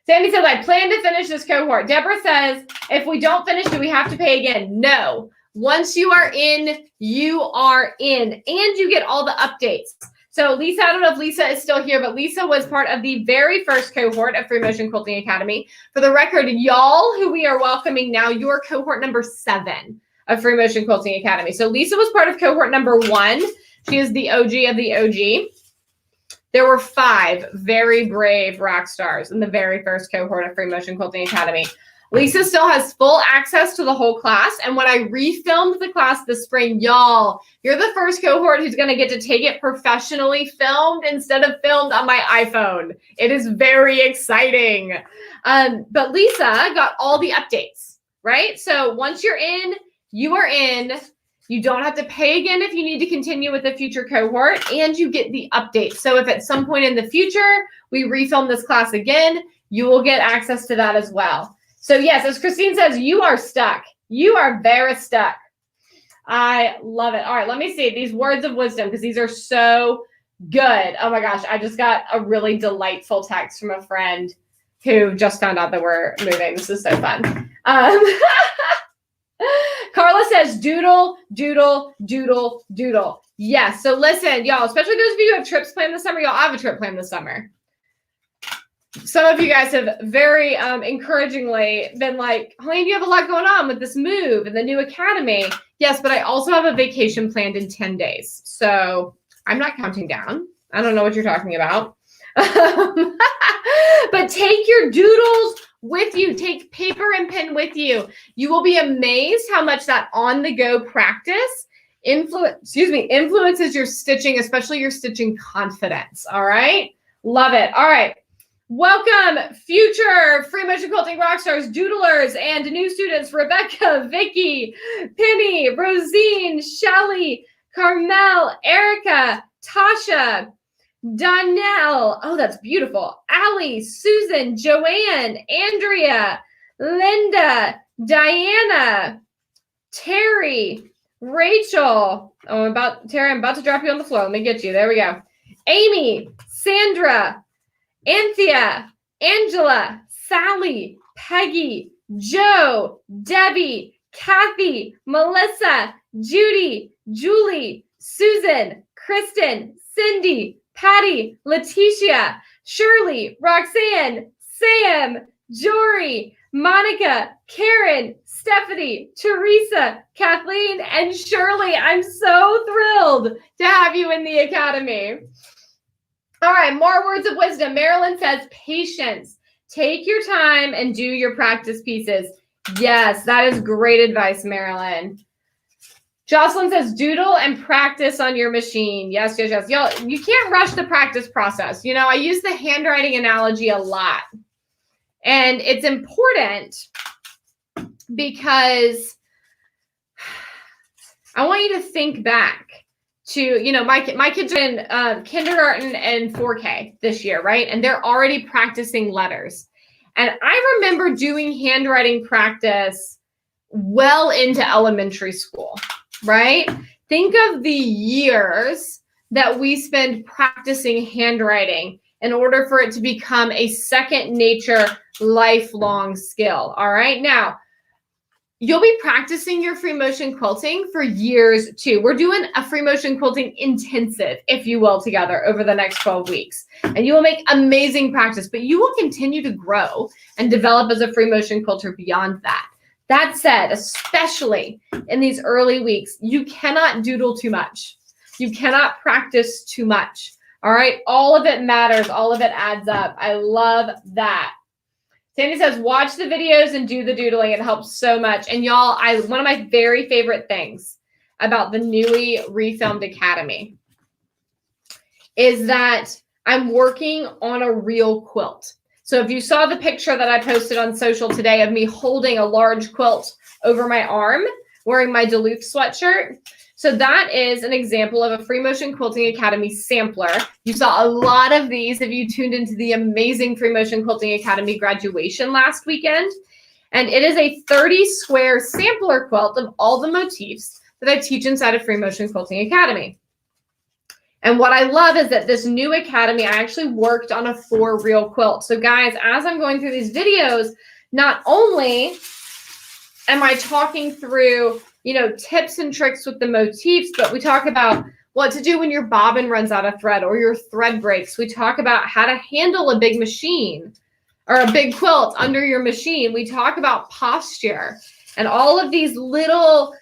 Sandy says, I plan to finish this cohort. Deborah says, if we don't finish, do we have to pay again? No. Once you are in, you are in, and you get all the updates. So Lisa, I don't know if Lisa is still here, but Lisa was part of the very first cohort of Free Motion Quilting Academy. For the record, y'all who we are welcoming now, you're cohort number 7 of Free Motion Quilting Academy. So Lisa was part of cohort number 1. She is the OG of the OG. There were 5 very brave rock stars in the very first cohort of Free Motion Quilting Academy. Lisa still has full access to the whole class. And when I refilmed the class this spring, y'all, you're the first cohort who's going to get to take it professionally filmed instead of filmed on my iPhone. It is very exciting. But Lisa got all the updates, right? So once you're in, you are in. You don't have to pay again if you need to continue with a future cohort, and you get the updates. So if at some point in the future we refilm this class again, you will get access to that as well. So yes, as Christine says, you are stuck. You are very stuck. I love it. All right, let me see these words of wisdom because these are so good. Oh my gosh, I just got a really delightful text from a friend who just found out that we're moving. This is so fun. Carla says, doodle, doodle, doodle, doodle. Yes. So listen, y'all, especially those of you who have trips planned this summer, y'all have a trip planned this summer. Some of you guys have very encouragingly been like, Helene, you have a lot going on with this move and the new academy. Yes, but I also have a vacation planned in 10 days. So I'm not counting down. I don't know what you're talking about. But take your doodles with you. Take paper and pen with you. You will be amazed how much that on-the-go practice influences your stitching, especially your stitching confidence. All right. Love it. All right. Welcome, future free motion quilting rock stars, doodlers, and new students, Rebecca, Vicky, Penny, Rosine, Shelly, Carmel, Erica, Tasha, Donnell. Oh, that's beautiful. Allie, Susan, Joanne, Andrea, Linda, Diana, Terry, Rachel. Oh, Terry, I'm about to drop you on the floor. Let me get you. There we go. Amy, Sandra, Anthea, Angela, Sally, Peggy, Joe, Debbie, Kathy, Melissa, Judy, Julie, Susan, Kristen, Cindy, Patty, Leticia, Shirley, Roxanne, Sam, Jory, Monica, Karen, Stephanie, Teresa, Kathleen, and Shirley. I'm so thrilled to have you in the Academy. All right, more words of wisdom. Marilyn says, patience. Take your time and do your practice pieces. Yes, that is great advice, Marilyn. Jocelyn says, doodle and practice on your machine. Yes, yes, yes. Y'all, you can't rush the practice process. You know, I use the handwriting analogy a lot. And it's important because I want you to think back to, you know, my kids are in kindergarten and 4K this year, right? And they're already practicing letters. And I remember doing handwriting practice well into elementary school, right? Think of the years that we spend practicing handwriting in order for it to become a second nature, lifelong skill. All right. Now, you'll be practicing your free motion quilting for years too. We're doing a free motion quilting intensive, if you will, together over the next 12 weeks. And you will make amazing practice, but you will continue to grow and develop as a free motion quilter beyond that. That said, especially in these early weeks, you cannot doodle too much. You cannot practice too much. All right. All of it matters. All of it adds up. I love that. Sandy says, watch the videos and do the doodling. It helps so much. And y'all, one of my very favorite things about the newly refilmed Academy is that I'm working on a real quilt. So if you saw the picture that I posted on social today of me holding a large quilt over my arm, wearing my Duluth sweatshirt, so that is an example of a Free Motion Quilting Academy sampler. You saw a lot of these if you tuned into the amazing Free Motion Quilting Academy graduation last weekend. And it is a 30 square sampler quilt of all the motifs that I teach inside of Free Motion Quilting Academy. And what I love is that this new Academy, I actually worked on a 4 reel quilt. So guys, as I'm going through these videos, not only am I talking through, you know, tips and tricks with the motifs, but we talk about what to do when your bobbin runs out of thread or your thread breaks. We talk about how to handle a big machine or a big quilt under your machine. We talk about posture and all of these little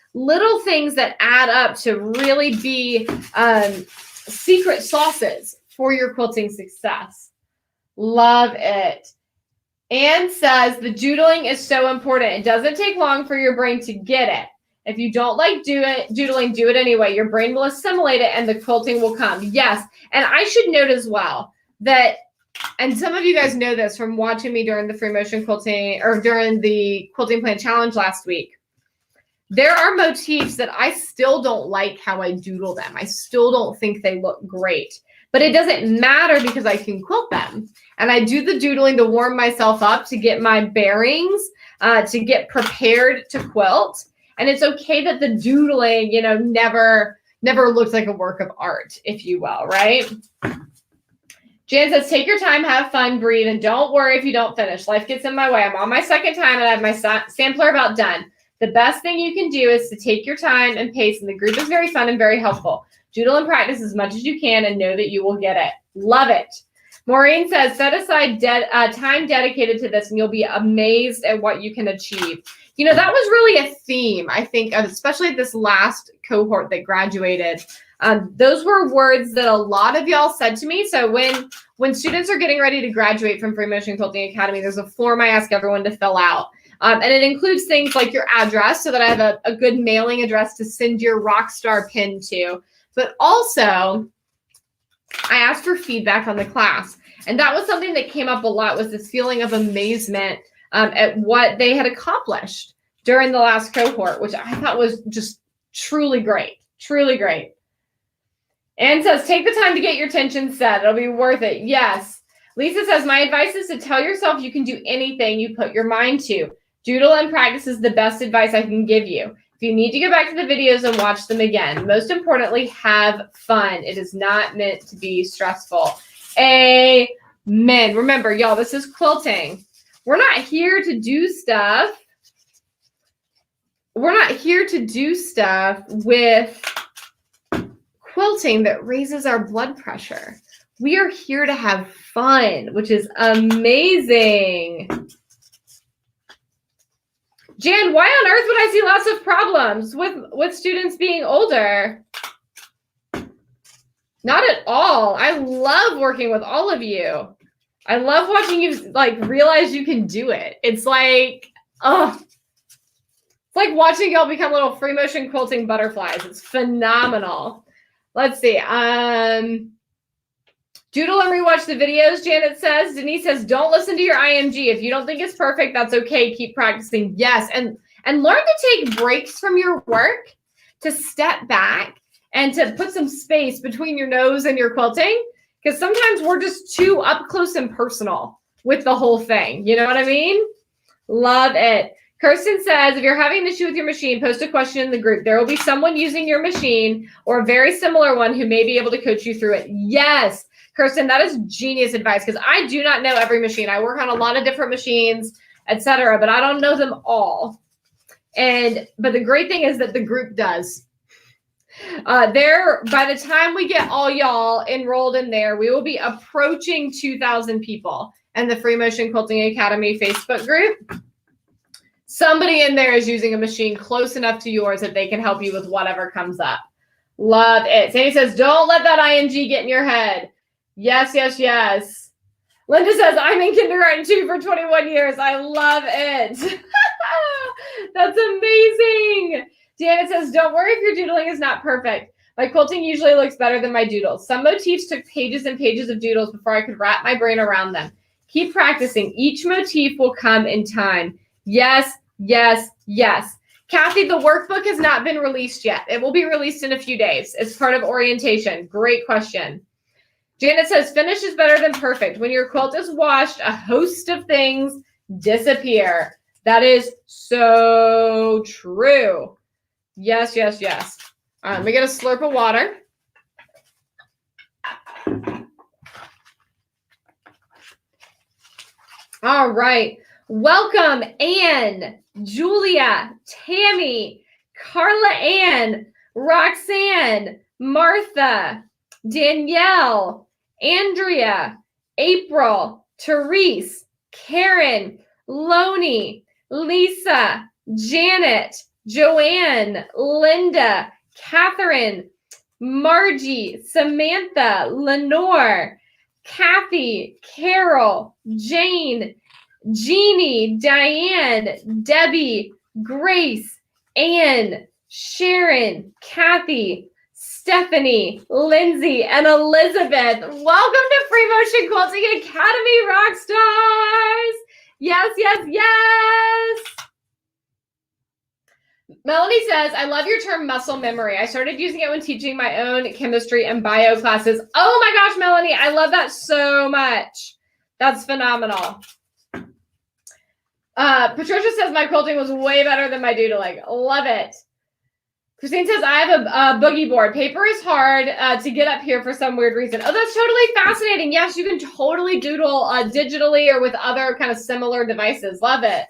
things that add up to really be secret sauces for your quilting success. Love it. Anne says the doodling is so important. It doesn't take long for your brain to get it. If you don't like doodling, do it anyway. Your brain will assimilate it and the quilting will come. Yes. And I should note as well that, and some of you guys know this from watching me during the Free Motion Quilting or during the Quilting Plan Challenge last week, there are motifs that I still don't like how I doodle them. I still don't think they look great. But it doesn't matter because I can quilt them. And I do the doodling to warm myself up, to get my bearings, to get prepared to quilt. And it's okay that the doodling, you know, never looks like a work of art, if you will, right? Jan says, take your time, have fun, breathe, and don't worry if you don't finish. Life gets in my way. I'm on my second time and I have my sampler about done. The best thing you can do is to take your time and pace, and the group is very fun and very helpful. Doodle and practice as much as you can and know that you will get it. Love it. Maureen says, set aside time dedicated to this and you'll be amazed at what you can achieve. You know, that was really a theme, I think, especially this last cohort that graduated. Those were words that a lot of y'all said to me. So when students are getting ready to graduate from Free Motion Quilting Academy, there's a form I ask everyone to fill out. And it includes things like your address so that I have a good mailing address to send your Rockstar pin to. But also, I asked for feedback on the class. And that was something that came up a lot, was this feeling of amazement at what they had accomplished during the last cohort, which I thought was just truly great, truly great. Anne says, take the time to get your tension set. It'll be worth it. Yes. Lisa says, my advice is to tell yourself you can do anything you put your mind to. Doodle and practice is the best advice I can give you. If you need to go back to the videos and watch them again, most importantly, have fun. It is not meant to be stressful. Amen. Remember, y'all, this is quilting. We're not here to do stuff. We're not here to do stuff with quilting that raises our blood pressure. We are here to have fun, which is amazing. Jan, why on earth would I see lots of problems with students being older? Not at all. I love working with all of you. I love watching you realize you can do it. It's like, it's like watching y'all become little free motion quilting butterflies. It's phenomenal. Let's see. Doodle and rewatch the videos, Janet says. Denise says, don't listen to your IMG. If you don't think it's perfect, that's okay. Keep practicing. Yes. And learn to take breaks from your work, to step back and to put some space between your nose and your quilting. Because sometimes we're just too up close and personal with the whole thing. You know what I mean? Love it. Kirsten says, if you're having an issue with your machine, post a question in the group. There will be someone using your machine or a very similar one who may be able to coach you through it. Yes, Kirsten, that is genius advice because I do not know every machine. I work on a lot of different machines, etc., but I don't know them all. But the great thing is that the group does. By the time we get all y'all enrolled in there, we will be approaching 2,000 people in the Free Motion Quilting Academy Facebook group. Somebody in there is using a machine close enough to yours that they can help you with whatever comes up. Love it. Sandy says, don't let that IMG get in your head. Yes, yes, yes. Linda says, I'm in kindergarten too for 21 years. I love it. That's amazing. Deanna says, don't worry if your doodling is not perfect. My quilting usually looks better than my doodles. Some motifs took pages and pages of doodles before I could wrap my brain around them. Keep practicing. Each motif will come in time. Yes, yes, yes. Kathy, the workbook has not been released yet. It will be released in a few days. It's part of orientation. Great question. Janet says, finish is better than perfect. When your quilt is washed, a host of things disappear. That is so true. Yes, yes, yes. All right, let me get a slurp of water. All right. Welcome, Anne, Julia, Tammy, Carla Ann, Roxanne, Martha, Danielle, Andrea, April, Therese, Karen, Loney, Lisa, Janet, Joanne, Linda, Catherine, Margie, Samantha, Lenore, Kathy, Carol, Jane, Jeannie, Diane, Debbie, Grace, Anne, Sharon, Kathy, Stephanie, Lindsay, and Elizabeth. Welcome to Free Motion Quilting Academy, rock stars. Yes, yes, yes. Melanie says, I love your term muscle memory. I started using it when teaching my own chemistry and bio classes. Oh my gosh, Melanie, I love that so much. That's phenomenal. Patricia says, my quilting was way better than my doodling. Love it. Christine says, I have a boogie board. Paper is hard to get up here for some weird reason. Oh, that's totally fascinating. Yes, you can totally doodle digitally or with other kind of similar devices. Love it.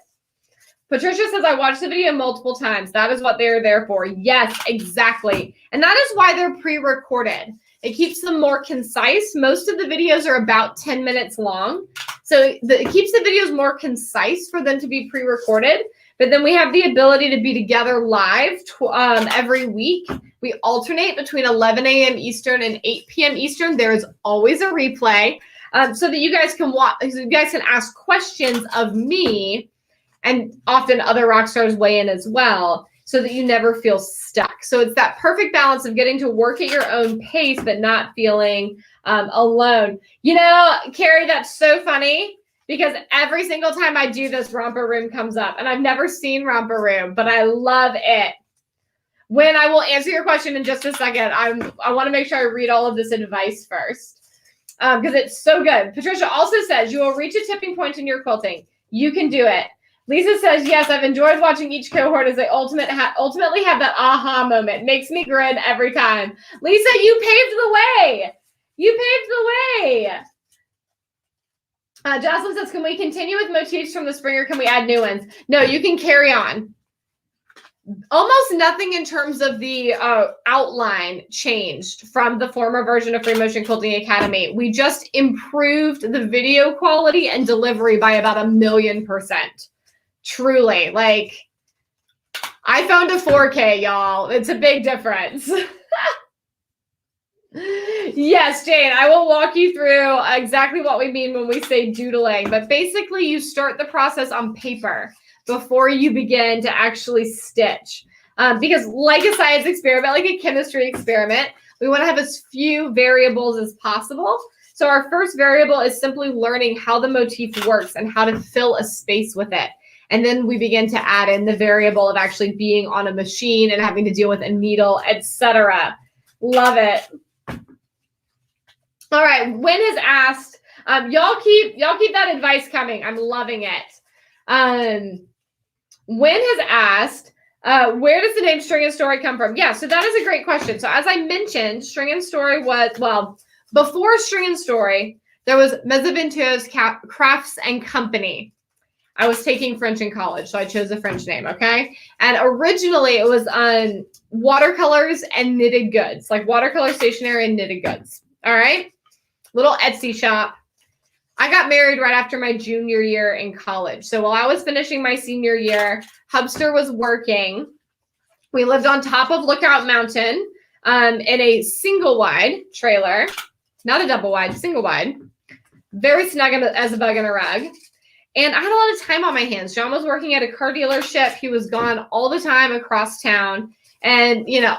Patricia says, I watched the video multiple times. That is what they're there for. Yes, exactly. And that is why they're pre-recorded. It keeps them more concise. Most of the videos are about 10 minutes long. So it keeps the videos more concise for them to be pre-recorded. But then we have the ability to be together live every week. We alternate between 11 a.m. Eastern and 8 p.m. Eastern. There is always a replay so that you guys can watch. You guys can ask questions of me, and often other rock stars weigh in as well, so that you never feel stuck. So it's that perfect balance of getting to work at your own pace, but not feeling alone. You know, Carrie, that's so funny because every single time I do this, Romper Room comes up, and I've never seen Romper Room, but I love it. When I will answer your question in just a second, I want to make sure I read all of this advice first because it's so good. Patricia also says you will reach a tipping point in your quilting. You can do it. Lisa says, yes, I've enjoyed watching each cohort as they ultimately have that aha moment. Makes me grin every time. Lisa, you paved the way. You paved the way. Jocelyn says, can we continue with motifs from the spring or can we add new ones? No, you can carry on. Almost nothing in terms of the outline changed from the former version of Free Motion Quilting Academy. We just improved the video quality and delivery by about 1,000,000%. Truly, like I found a 4K, y'all. It's a big difference. Yes, Jane, I will walk you through exactly what we mean when we say doodling. But basically, you start the process on paper before you begin to actually stitch. Because like a science experiment, like a chemistry experiment, we want to have as few variables as possible. So our first variable is simply learning how the motif works and how to fill a space with it. And then we begin to add in the variable of actually being on a machine and having to deal with a needle, etc. Love it. All right, Wynn has asked, y'all keep that advice coming. I'm loving it. Wynn has asked, where does the name String and Story come from? Yeah, so that is a great question. So as I mentioned, String and Story was, well, before String and Story, there was Mesaventure's Crafts and Company. I was taking French in college, so I chose a French name, okay? And originally it was on watercolors and knitted goods, like watercolor stationery and knitted goods, all right? Little Etsy shop. I got married right after my junior year in college. So while I was finishing my senior year, Hubster was working. We lived on top of Lookout Mountain in a single wide trailer, not a double wide, single wide, very snug as a bug in a rug. And I had a lot of time on my hands. John was working at a car dealership. He was gone all the time across town. And, you know,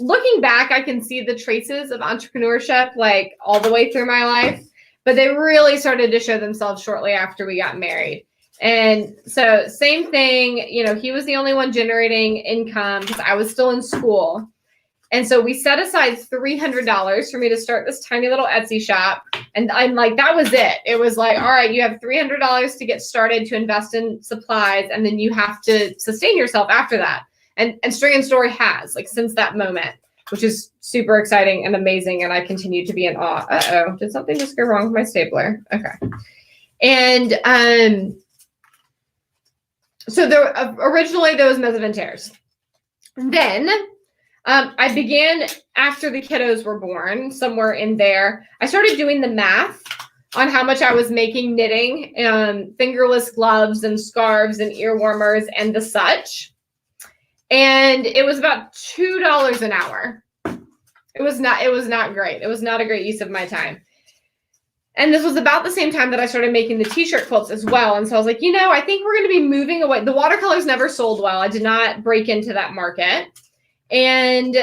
looking back, I can see the traces of entrepreneurship like all the way through my life. But they really started to show themselves shortly after we got married. And so same thing, you know, he was the only one generating income because I was still in school. And so we set aside $300 for me to start this tiny little Etsy shop. And I'm like, that was it. It was like, all right, you have $300 to get started to invest in supplies. And then you have to sustain yourself after that. And String and Story has, like, since that moment, which is super exciting and amazing. And I continue to be in awe. Uh-oh, did something just go wrong with my stapler? Okay. And so there originally there was Mesaventures. Then I began, after the kiddos were born, somewhere in there, I started doing the math on how much I was making knitting, fingerless gloves and scarves and ear warmers and the such. And it was about $2 an hour. It was not great. It was not a great use of my time. And this was about the same time that I started making the t-shirt quilts as well. And so I was like, you know, I think we're going to be moving away. The watercolors never sold well. I did not break into that market. And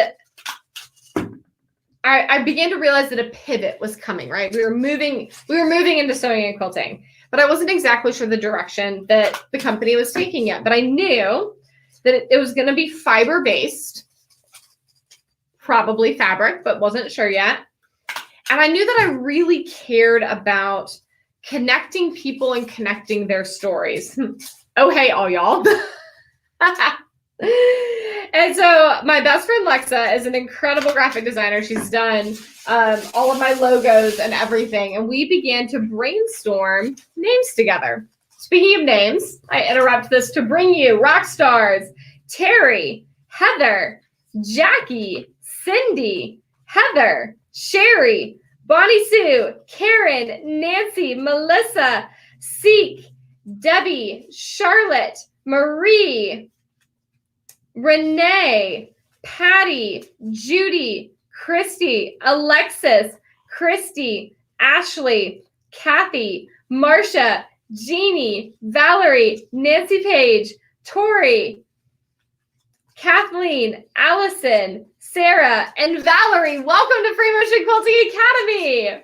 I began to realize that a pivot was coming, right? We were moving into sewing and quilting, but I wasn't exactly sure the direction that the company was taking yet. But I knew that it was going to be fiber-based, probably fabric, but wasn't sure yet. And I knew that I really cared about connecting people and connecting their stories. Oh, hey, all y'all. And so my best friend Lexa is an incredible graphic designer. She's done all of my logos and everything. And we began to brainstorm names together. Speaking of names, I interrupt this to bring you rock stars: Terry, Heather, Jackie, Cindy, Heather, Sherry, Bonnie Sue, Karen, Nancy, Melissa, Seek, Debbie, Charlotte, Marie, Renee, Patty, Judy, Christy, Alexis, Christy, Ashley, Kathy, Marcia, Jeannie, Valerie, Nancy Page, Tori, Kathleen, Allison, Sarah, and Valerie. Welcome to Free Motion Quilting Academy.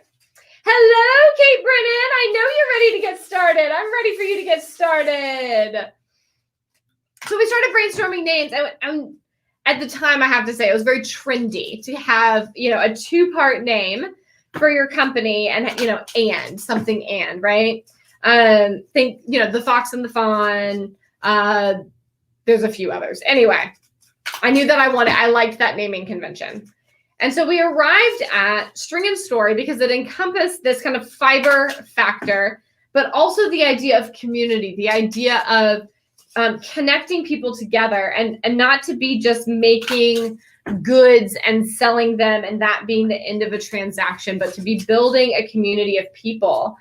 Hello, Kate Brennan. I know you're ready to get started. I'm ready for you to get started. So we started brainstorming names. And at the time, I have to say, it was very trendy to have, a two-part name for your company and, something and, right? Think, the Fox and the Fawn. There's a few others. Anyway, I knew that I liked that naming convention. And so we arrived at String and Story because it encompassed this kind of fiber factor, but also the idea of community, the idea of connecting people together and not to be just making goods and selling them and that being the end of a transaction, but to be building a community of people,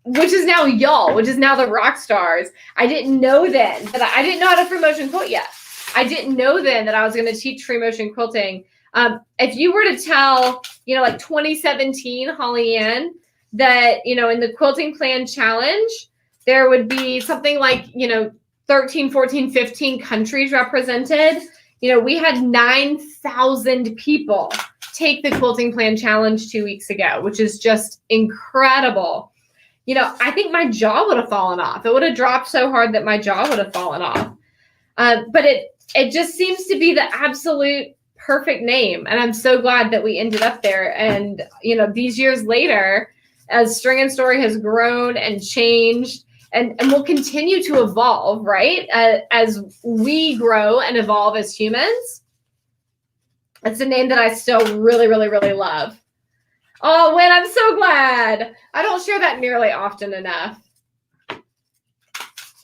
which is now y'all, which is now the rock stars. I didn't know then that I didn't know how to free motion quilt yet. I didn't know then that I was going to teach free motion quilting. If you were to tell, like 2017, Holly Ann, that, in the Quilting Plan Challenge, there would be something like, 13, 14, 15 countries represented. We had 9,000 people take the Quilting Plan Challenge 2 weeks ago, which is just incredible. I think my jaw would have fallen off. It would have dropped so hard that my jaw would have fallen off. But it just seems to be the absolute perfect name. And I'm so glad that we ended up there. And, these years later, as String and Story has grown and changed and will continue to evolve, right? As we grow and evolve as humans, it's a name that I still really, really, really love. Oh, Wynn, I'm so glad. I don't share that nearly often enough.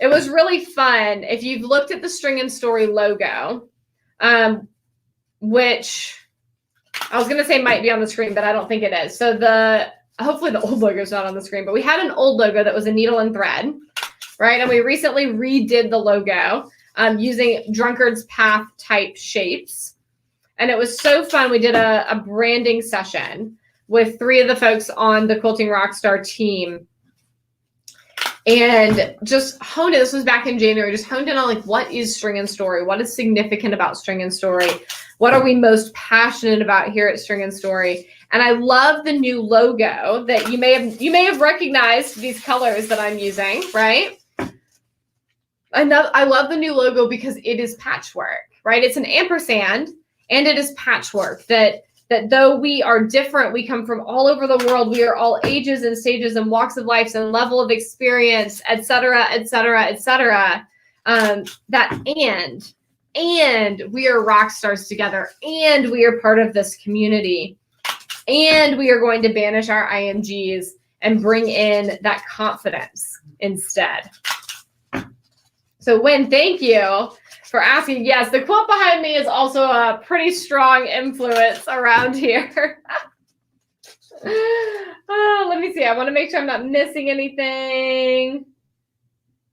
It was really fun. If you've looked at the String and Story logo, which I was going to say might be on the screen, but I don't think it is. So hopefully the old logo is not on the screen, but we had an old logo that was a needle and thread, right? And we recently redid the logo using Drunkard's Path type shapes. And it was so fun. We did a branding session with 3 of the folks on the Quilting Rockstar team and just honed it. This was back in January, just honed in on like, what is String and Story? What is significant about String and Story? What are we most passionate about here at String and Story? And I love the new logo that you may have recognized these colors that I'm using, right? I love the new logo because it is patchwork, right? It's an ampersand and it is patchwork that though we are different, we come from all over the world, we are all ages and stages and walks of life and level of experience, et cetera, et cetera, et cetera. And we are rock stars together, and we are part of this community, and we are going to banish our IMGs and bring in that confidence instead. So Wynn, thank you for asking. Yes, the quilt behind me is also a pretty strong influence around here. Oh, let me see. I want to make sure I'm not missing anything.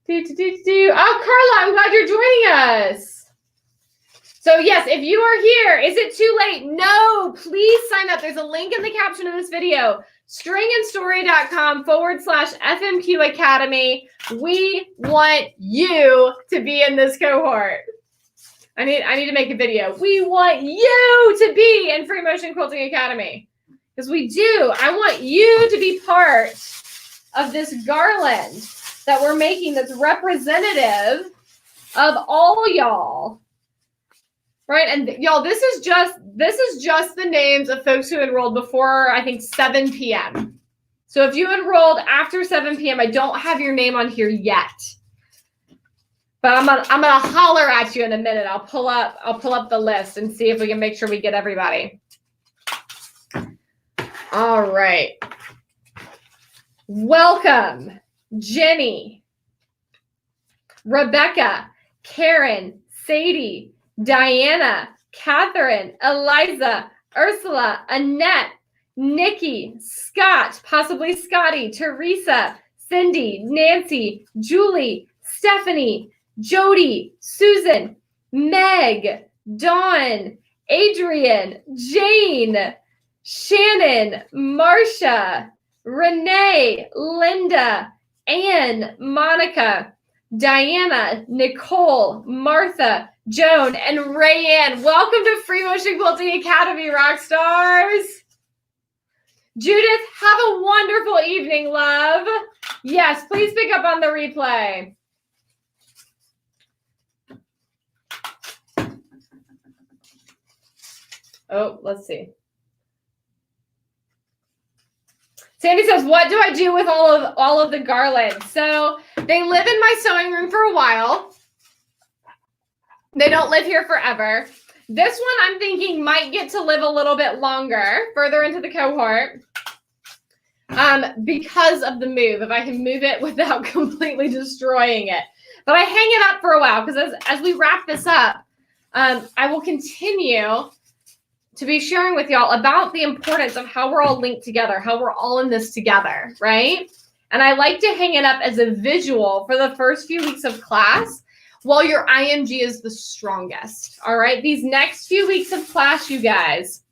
Oh, Carla, I'm glad you're joining us. So yes, if you are here, is it too late? No, please sign up. There's a link in the caption of this video, stringandstory.com/FMQ Academy. We want you to be in this cohort. I need to make a video. We want you to be in Free Motion Quilting Academy because we do. I want you to be part of this garland that we're making that's representative of all y'all. Right, and y'all, this is just the names of folks who enrolled before, I think, 7 p.m. So if you enrolled after 7 p.m., I don't have your name on here yet, but I'm gonna holler at you in a minute. I'll pull up the list and see if we can make sure we get everybody. All right, welcome, Jenny, Rebecca, Karen, Sadie, Diana, Catherine, Eliza, Ursula, Annette, Nikki, Scott, possibly Scotty, Teresa, Cindy, Nancy, Julie, Stephanie, Jody, Susan, Meg, Dawn, Adrian, Jane, Shannon, Marcia, Renee, Linda, Anne, Monica, Diana, Nicole, Martha, Joan, and Rayanne. Welcome to Free Motion Quilting Academy, rock stars. Judith, have a wonderful evening, love. Yes, please pick up on the replay. Oh, let's see. Sandy says, what do I do with all of the garlands? So they live in my sewing room for a while. They don't live here forever. This one I'm thinking might get to live a little bit longer, further into the cohort, because of the move, if I can move it without completely destroying it. But I hang it up for a while because as we wrap this up, I will continue to be sharing with y'all about the importance of how we're all linked together, how we're all in this together, right? And I like to hang it up as a visual for the first few weeks of class while your IMG is the strongest, all right? These next few weeks of class, you guys,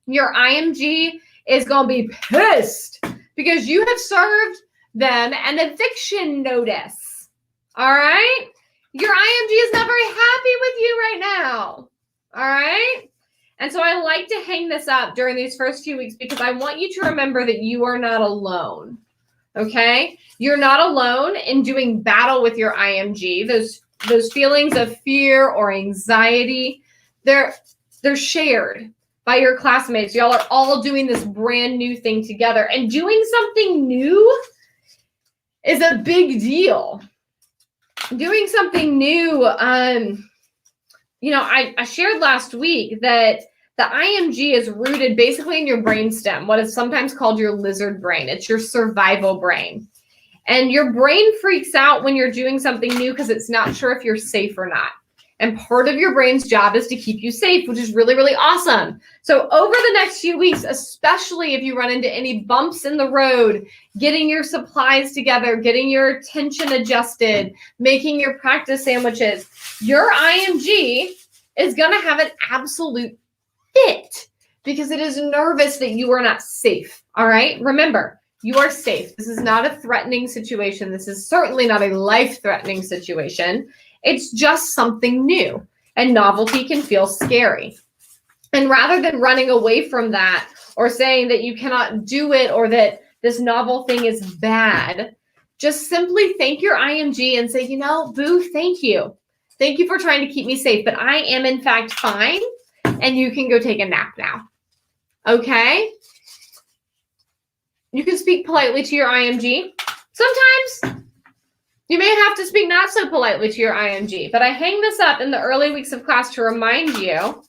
your IMG is going to be pissed because you have served them an eviction notice, all right? Your IMG is not very happy with you right now, all right? And so I like to hang this up during these first few weeks because I want you to remember that you are not alone, okay? You're not alone in doing battle with your IMG. Those feelings of fear or anxiety, they're shared by your classmates. Y'all are all doing this brand new thing together, and doing something new is a big deal. Doing something new, you know, I shared last week that the IMG is rooted basically in your brainstem, what is sometimes called your lizard brain. It's your survival brain. And your brain freaks out when you're doing something new because it's not sure if you're safe or not. And part of your brain's job is to keep you safe, which is really, really awesome. So over the next few weeks, especially if you run into any bumps in the road, getting your supplies together, getting your tension adjusted, making your practice sandwiches, your IMG is going to have an absolute fit because it is nervous that you are not safe. All right. Remember, you are safe. This is not a threatening situation. This is certainly not a life-threatening situation. It's just something new, and novelty can feel scary. And rather than running away from that or saying that you cannot do it or that this novel thing is bad, just simply thank your IMG and say, you know, boo, thank you. Thank you for trying to keep me safe, but I am in fact fine. And you can go take a nap now, okay? You can speak politely to your IMG. Sometimes you may have to speak not so politely to your IMG, but I hang this up in the early weeks of class to remind you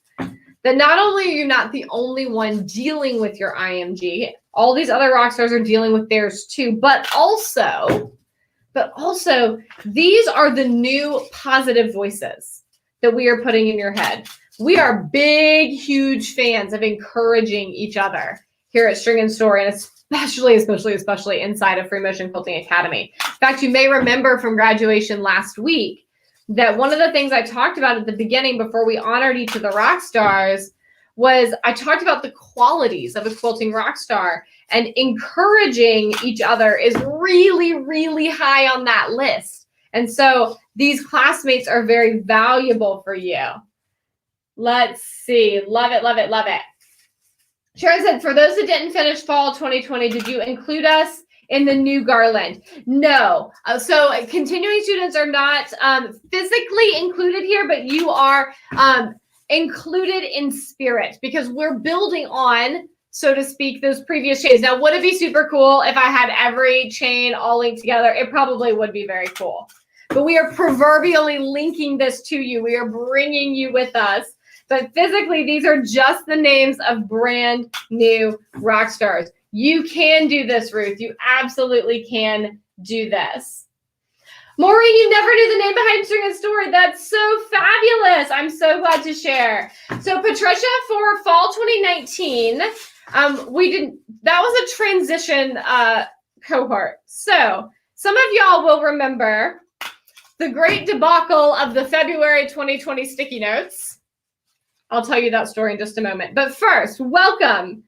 that not only are you not the only one dealing with your IMG, all these other rock stars are dealing with theirs too, but also these are the new positive voices that we are putting in your head. We are big, huge fans of encouraging each other here at String and Story, and especially inside of Free Motion Quilting Academy. In fact, you may remember from graduation last week that one of the things I talked about at the beginning before we honored each of the rock stars was I talked about the qualities of a quilting rock star, and encouraging each other is really, really high on that list. And so these classmates are very valuable for you. Let's see. Love it, love it, love it. Sharon said, for those that didn't finish fall 2020, did you include us in the new garland? No. So continuing students are not physically included here, but you are included in spirit because we're building on, so to speak, those previous chains. Now, would it be super cool if I had every chain all linked together? It probably would be very cool. But we are proverbially linking this to you. We are bringing you with us. But physically, these are just the names of brand new rock stars. You can do this, Ruth. You absolutely can do this. Maureen, you never knew the name behind String and Story. That's so fabulous. I'm so glad to share. So Patricia, for fall 2019, that was a transition cohort. So some of y'all will remember the great debacle of the February 2020 sticky notes. I'll tell you that story in just a moment. But first, welcome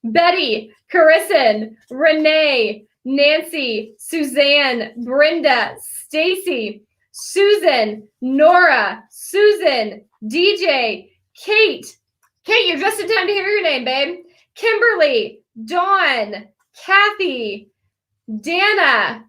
Betty, Carison, Renee, Nancy, Suzanne, Brenda, Stacy, Susan, Nora, Susan, DJ, Kate. Kate, you're just in time to hear your name, babe. Kimberly, Dawn, Kathy, Dana,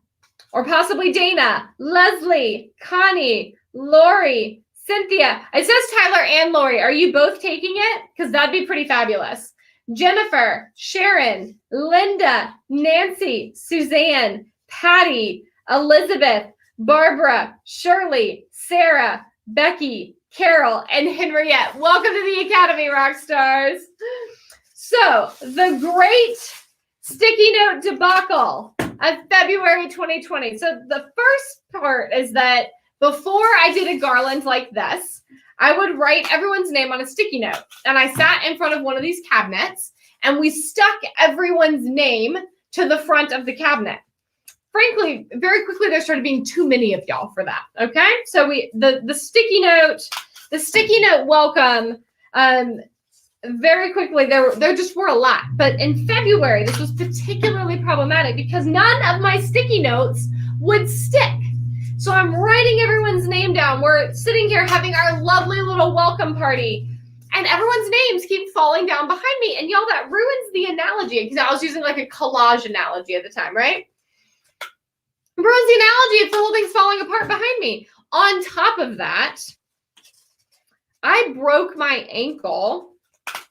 or possibly Dana, Leslie, Connie, Lori, Cynthia. It says Tyler and Lori. Are you both taking it? Because that'd be pretty fabulous. Jennifer, Sharon, Linda, Nancy, Suzanne, Patty, Elizabeth, Barbara, Shirley, Sarah, Becky, Carol, and Henriette. Welcome to the Academy, rock stars. So, the great sticky note debacle of February 2020. So, the first part is that before I did a garland like this, I would write everyone's name on a sticky note. And I sat in front of one of these cabinets and we stuck everyone's name to the front of the cabinet. Frankly, very quickly, there started being too many of y'all for that. Okay. So the sticky note welcome, very quickly, there just were a lot. But in February, this was particularly problematic because none of my sticky notes would stick. So I'm writing everyone's name down. We're sitting here having our lovely little welcome party. And everyone's names keep falling down behind me. And y'all, that ruins the analogy. Because I was using like a collage analogy at the time, right? It ruins the analogy of the whole thing's falling apart behind me. On top of that, I broke my ankle.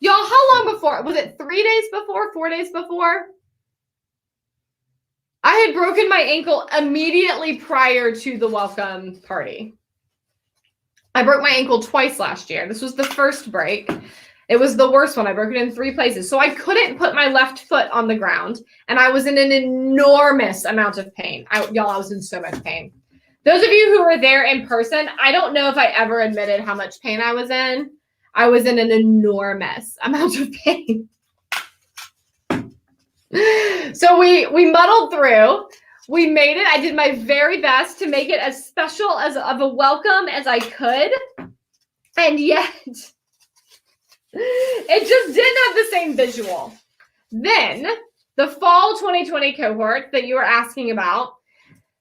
Y'all, how long before? Was it 3 days before? 4 days before? I had broken my ankle immediately prior to the welcome party. I broke my ankle twice last year. This was the first break. It was the worst one. I broke it in 3 places. So I couldn't put my left foot on the ground, and I was in an enormous amount of pain. I was in so much pain. Those of you who were there in person, I don't know if I ever admitted how much pain I was in. I was in an enormous amount of pain. So we muddled through. We made it. I did my very best to make it as special as of a welcome as I could. And yet, it just didn't have the same visual. Then, the fall 2020 cohort that you were asking about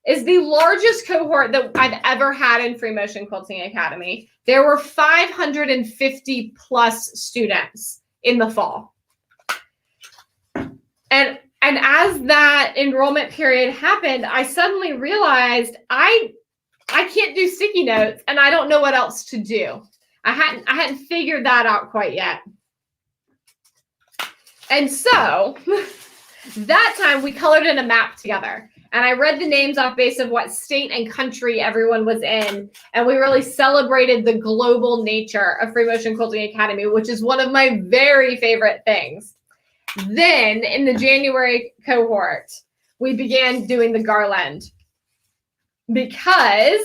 is the largest cohort that I've ever had in Free Motion Quilting Academy. There were 550 plus students in the fall. And as that enrollment period happened, I suddenly realized I can't do sticky notes and I don't know what else to do. I hadn't figured that out quite yet. And so that time we colored in a map together. And I read the names off base of what state and country everyone was in. And we really celebrated the global nature of Free Motion Quilting Academy, which is one of my very favorite things. Then in the January cohort, we began doing the garland because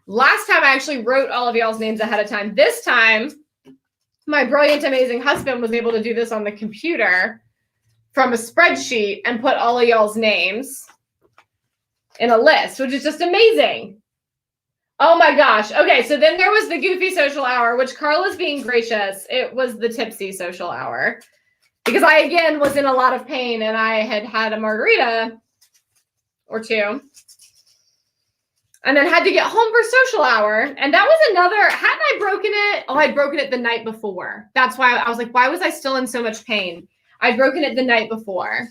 last time I actually wrote all of y'all's names ahead of time. This time, my brilliant, amazing husband was able to do this on the computer from a spreadsheet and put all of y'all's names in a list, which is just amazing. Oh my gosh. Okay, so then there was the goofy social hour, which Carla's being gracious. It was the tipsy social hour. Because I, again, was in a lot of pain and I had had a margarita or two. And then had to get home for social hour. And that was another, hadn't I broken it? Oh, I'd broken it the night before. That's why I was like, why was I still in so much pain? I'd broken it the night before.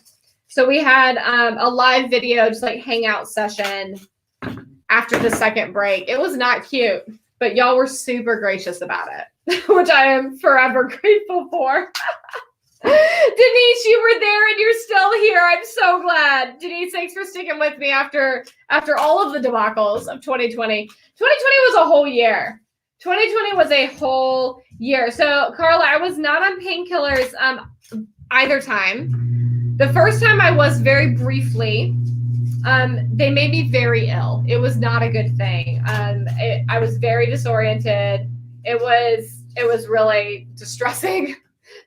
So we had a live video, just like hangout session after the second break. It was not cute, but y'all were super gracious about it, which I am forever grateful for. Denise, you were there and you're still here. I'm so glad. Denise, thanks for sticking with me after all of the debacles of 2020. 2020 was a whole year. 2020 was a whole year. So, Carla, I was not on painkillers either time. The first time I was very briefly. They made me very ill. It was not a good thing. I was very disoriented. It was really distressing.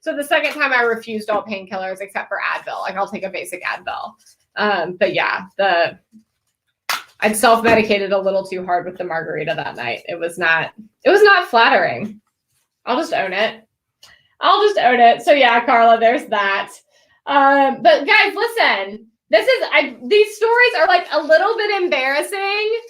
So the second time I refused all painkillers except for Advil. Like I'll take a basic Advil. But yeah, I'd self-medicated a little too hard with the margarita that night. It was not flattering. I'll just own it. So yeah, Carla, there's that. But guys, listen, these stories are like a little bit embarrassing.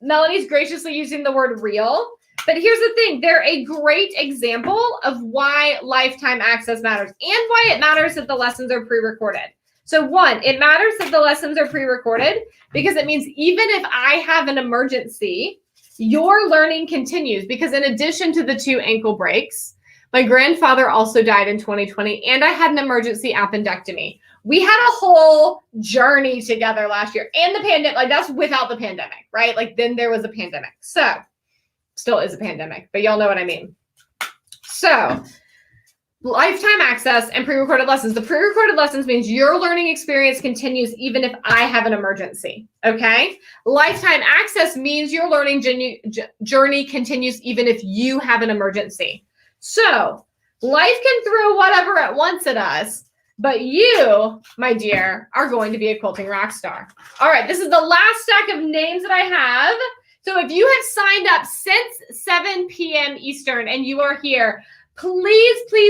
Melanie's graciously using the word real. But here's the thing. They're a great example of why lifetime access matters and why it matters that the lessons are pre-recorded. So one, it matters that the lessons are pre-recorded because it means even if I have an emergency, your learning continues, because in addition to the 2 ankle breaks, my grandfather also died in 2020 and I had an emergency appendectomy. We had a whole journey together last year, and the pandemic, like that's without the pandemic, right? Like then there was a pandemic. So still is a pandemic, but y'all know what I mean. So lifetime access and pre-recorded lessons. The pre-recorded lessons means your learning experience continues even if I have an emergency, okay? Lifetime access means your learning journey continues even if you have an emergency. So life can throw whatever it wants at us, but you, my dear, are going to be a quilting rock star. All right, this is the last stack of names that I have. So if you have signed up since 7 p.m. Eastern and you are here, please put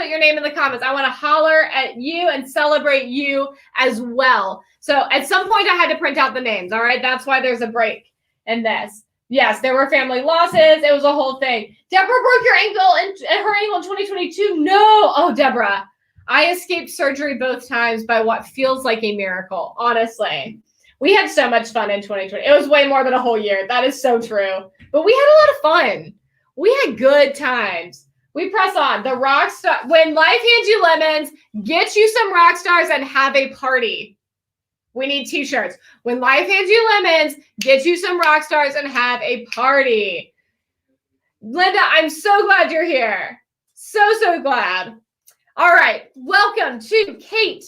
your name in the comments. I want to holler at you and celebrate you as well. So at some point I had to print out the names. All right. That's why there's a break in this. Yes, there were family losses. It was a whole thing. Deborah broke her ankle and her ankle in 2022. No. Oh, Deborah, I escaped surgery both times by what feels like a miracle. Honestly, we had so much fun in 2020. It was way more than a whole year. That is so true. But we had a lot of fun. We had good times. We press on. The rock star. When life hands you lemons, get you some rock stars and have a party. We need t-shirts. When life hands you lemons, get you some rock stars and have a party. Linda, I'm so glad you're here. So glad. All right. Welcome to Kate,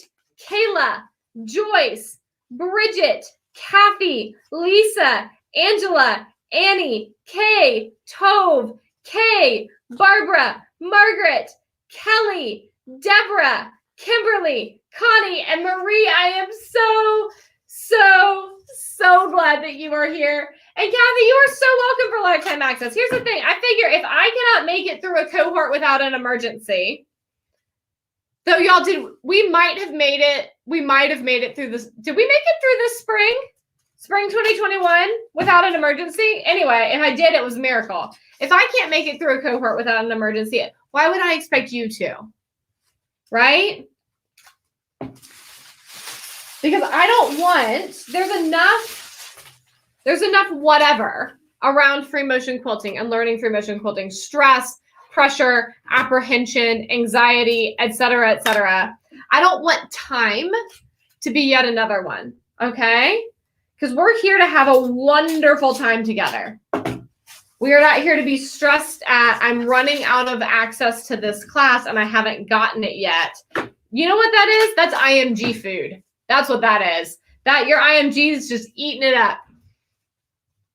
Kayla, Joyce, Bridget, Kathy, Lisa, Angela, Annie, Kay, Tove, Kay, Barbara, Margaret, Kelly, Deborah, Kimberly, Connie, and Marie. I am so glad that you are here. And Kathy, you are so welcome for lifetime access. Here's the thing. I figure if I cannot make it through a cohort without an emergency, though y'all we might have made it through this. Did we make it through this spring 2021 without an emergency? Anyway, if I did, it was a miracle. If I can't make it through a cohort without an emergency, why would I expect you to? Right? Because I don't want, there's enough whatever around free motion quilting and learning free motion quilting. Stress, pressure, apprehension, anxiety, etc., etc. I don't want time to be yet another one, okay? Because we're here to have a wonderful time together. We are not here to be stressed at, I'm running out of access to this class and I haven't gotten it yet. You know what that is? That's IMG food. That's what that is. That your IMG is just eating it up.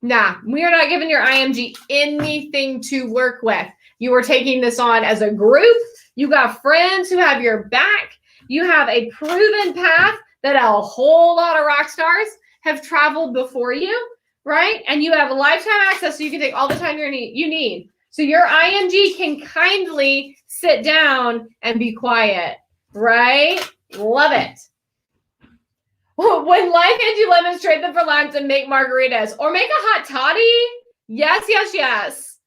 Nah, we are not giving your IMG anything to work with. You are taking this on as a group. You got friends who have your back. You have a proven path that a whole lot of rock stars have traveled before you, right? And you have lifetime access so you can take all the time you need. So your IMG can kindly sit down and be quiet, right? Love it. When life hands you lemons, trade them for limes and make margaritas. Or make a hot toddy. Yes.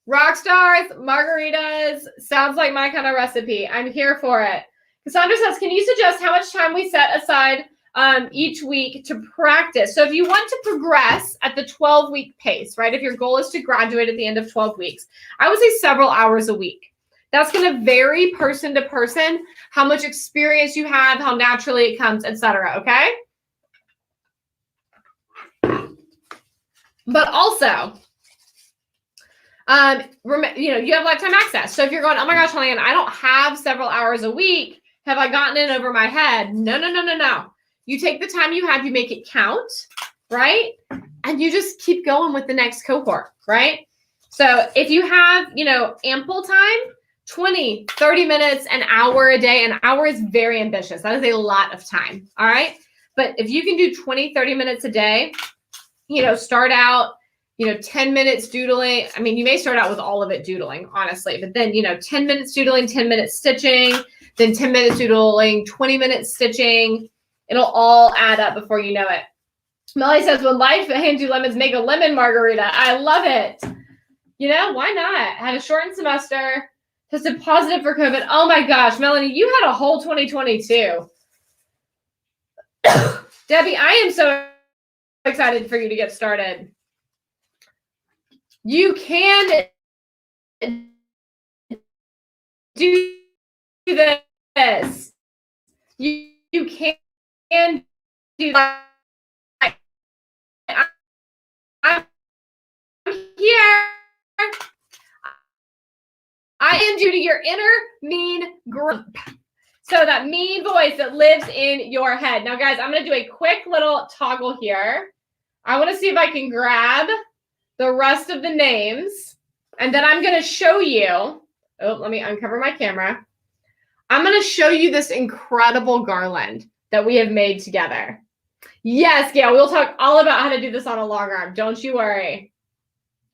Rock stars, margaritas. Sounds like my kind of recipe. I'm here for it. Cassandra says, can you suggest how much time we set aside each week to practice? So if you want to progress at the 12-week pace, right? If your goal is to graduate at the end of 12 weeks, I would say several hours a week. That's going to vary person to person, how much experience you have, how naturally it comes, etc. Okay? But also, you have lifetime access. So if you're going, oh my gosh, Helene, I don't have several hours a week. Have I gotten in over my head? No. You take the time you have, you make it count, right? And you just keep going with the next cohort, right? So if you have, ample time, 20, 30 minutes, an hour a day. An hour is very ambitious. That is a lot of time, all right? But if you can do 20, 30 minutes a day, start out, 10 minutes doodling. I mean, you may start out with all of it doodling, honestly, but then, 10 minutes doodling, 10 minutes stitching, then 10 minutes doodling, 20 minutes stitching. It'll all add up before you know it. Melly says, when life hands you lemons, make a lemon margarita. I love it. Why not? Had a shortened semester, tested positive for COVID. Oh my gosh, Melanie, you had a whole 2022. Debbie, I am so excited for you to get started. You can do this. You can do that. I'm here. I am due to your inner mean group. So that mean voice that lives in your head. Now, guys, I'm going to do a quick little toggle here. I want to see if I can grab the rest of the names. And then I'm going to show you. Oh, let me uncover my camera. I'm going to show you this incredible garland that we have made together. Yes, Gail, we'll talk all about how to do this on a long arm. Don't you worry.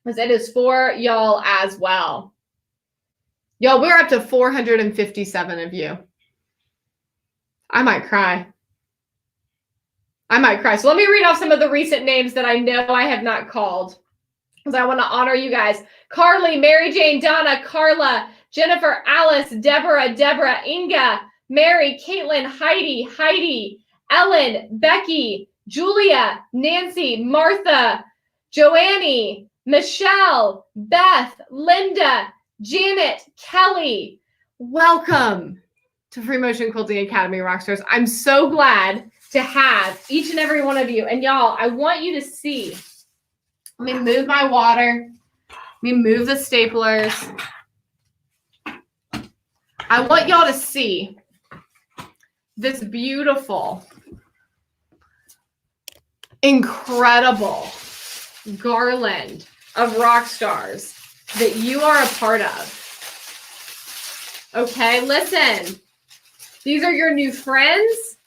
Because it is for y'all as well. Y'all, we're up to 457 of you. I might cry. So let me read off some of the recent names that I know I have not called, because I want to honor you guys. Carly, Mary Jane, Donna, Carla, Jennifer, Alice, Deborah, Inga, Mary, Caitlin, Heidi, Ellen, Becky, Julia, Nancy, Martha, Joanne, Michelle, Beth, Linda, Janet, Kelly. Welcome to Free Motion Quilting Academy Rockstars. I'm so glad to have each and every one of you. And y'all, I want you to see. Let me move my water. Let me move the staplers. I want y'all to see this beautiful, incredible garland of rock stars that you are a part of. Okay, listen. These are your new friends.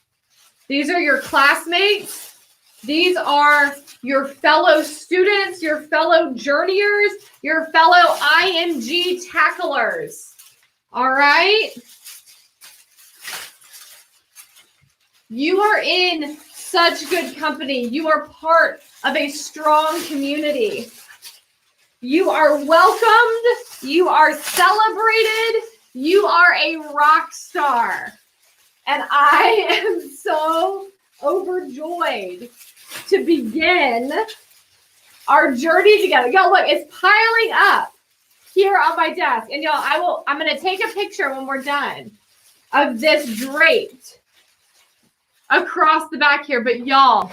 These are your classmates. These are your fellow students, your fellow journeyers, your fellow IMG tacklers. All right? You are in such good company. You are part of a strong community. You are welcomed. You are celebrated. You are a rock star. And I am so overjoyed to begin our journey together. Y'all, look, it's piling up here on my desk. And y'all, I'm going to take a picture when we're done of this draped across the back here. But y'all,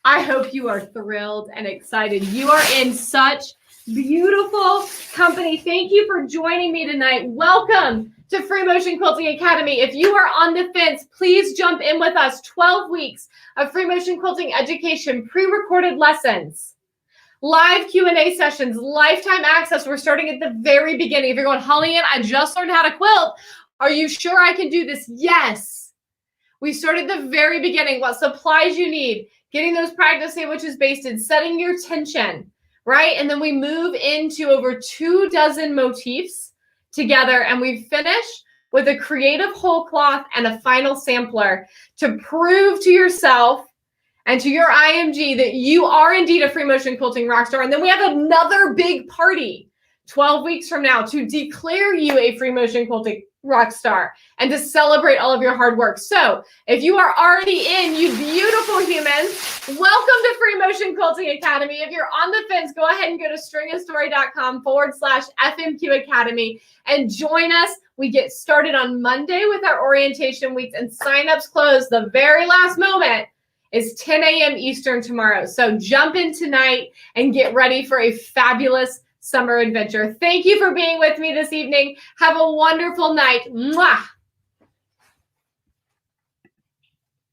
I hope you are thrilled and excited. You are in such beautiful company. Thank you for joining me tonight. Welcome to Free Motion Quilting Academy. If you are on the fence, please jump in with us. 12 weeks of Free Motion Quilting education, pre-recorded lessons, live Q&A sessions, lifetime access. We're starting at the very beginning. If you're going, Holly-Ann, I just learned how to quilt. Are you sure I can do this? Yes. We start at the very beginning. What supplies you need, getting those practice sandwiches basted, setting your tension, right? And then we move into over 24 motifs together, and we finish with a creative whole cloth and a final sampler to prove to yourself and to your IMG that you are indeed a Free Motion Quilting rockstar. And then we have another big party 12 weeks from now to declare you a Free Motion Quilting rockstar and to celebrate all of your hard work. So if you are already in, you beautiful humans, welcome to Free Motion Quilting Academy. If you're on the fence, go ahead and go to stringastory.com/FMQ Academy and join us. We get started on Monday with our orientation weeks, and signups close the very last moment is 10 a.m. Eastern tomorrow. So jump in tonight and get ready for a fabulous summer adventure. Thank you for being with me this evening. Have a wonderful night. Mwah!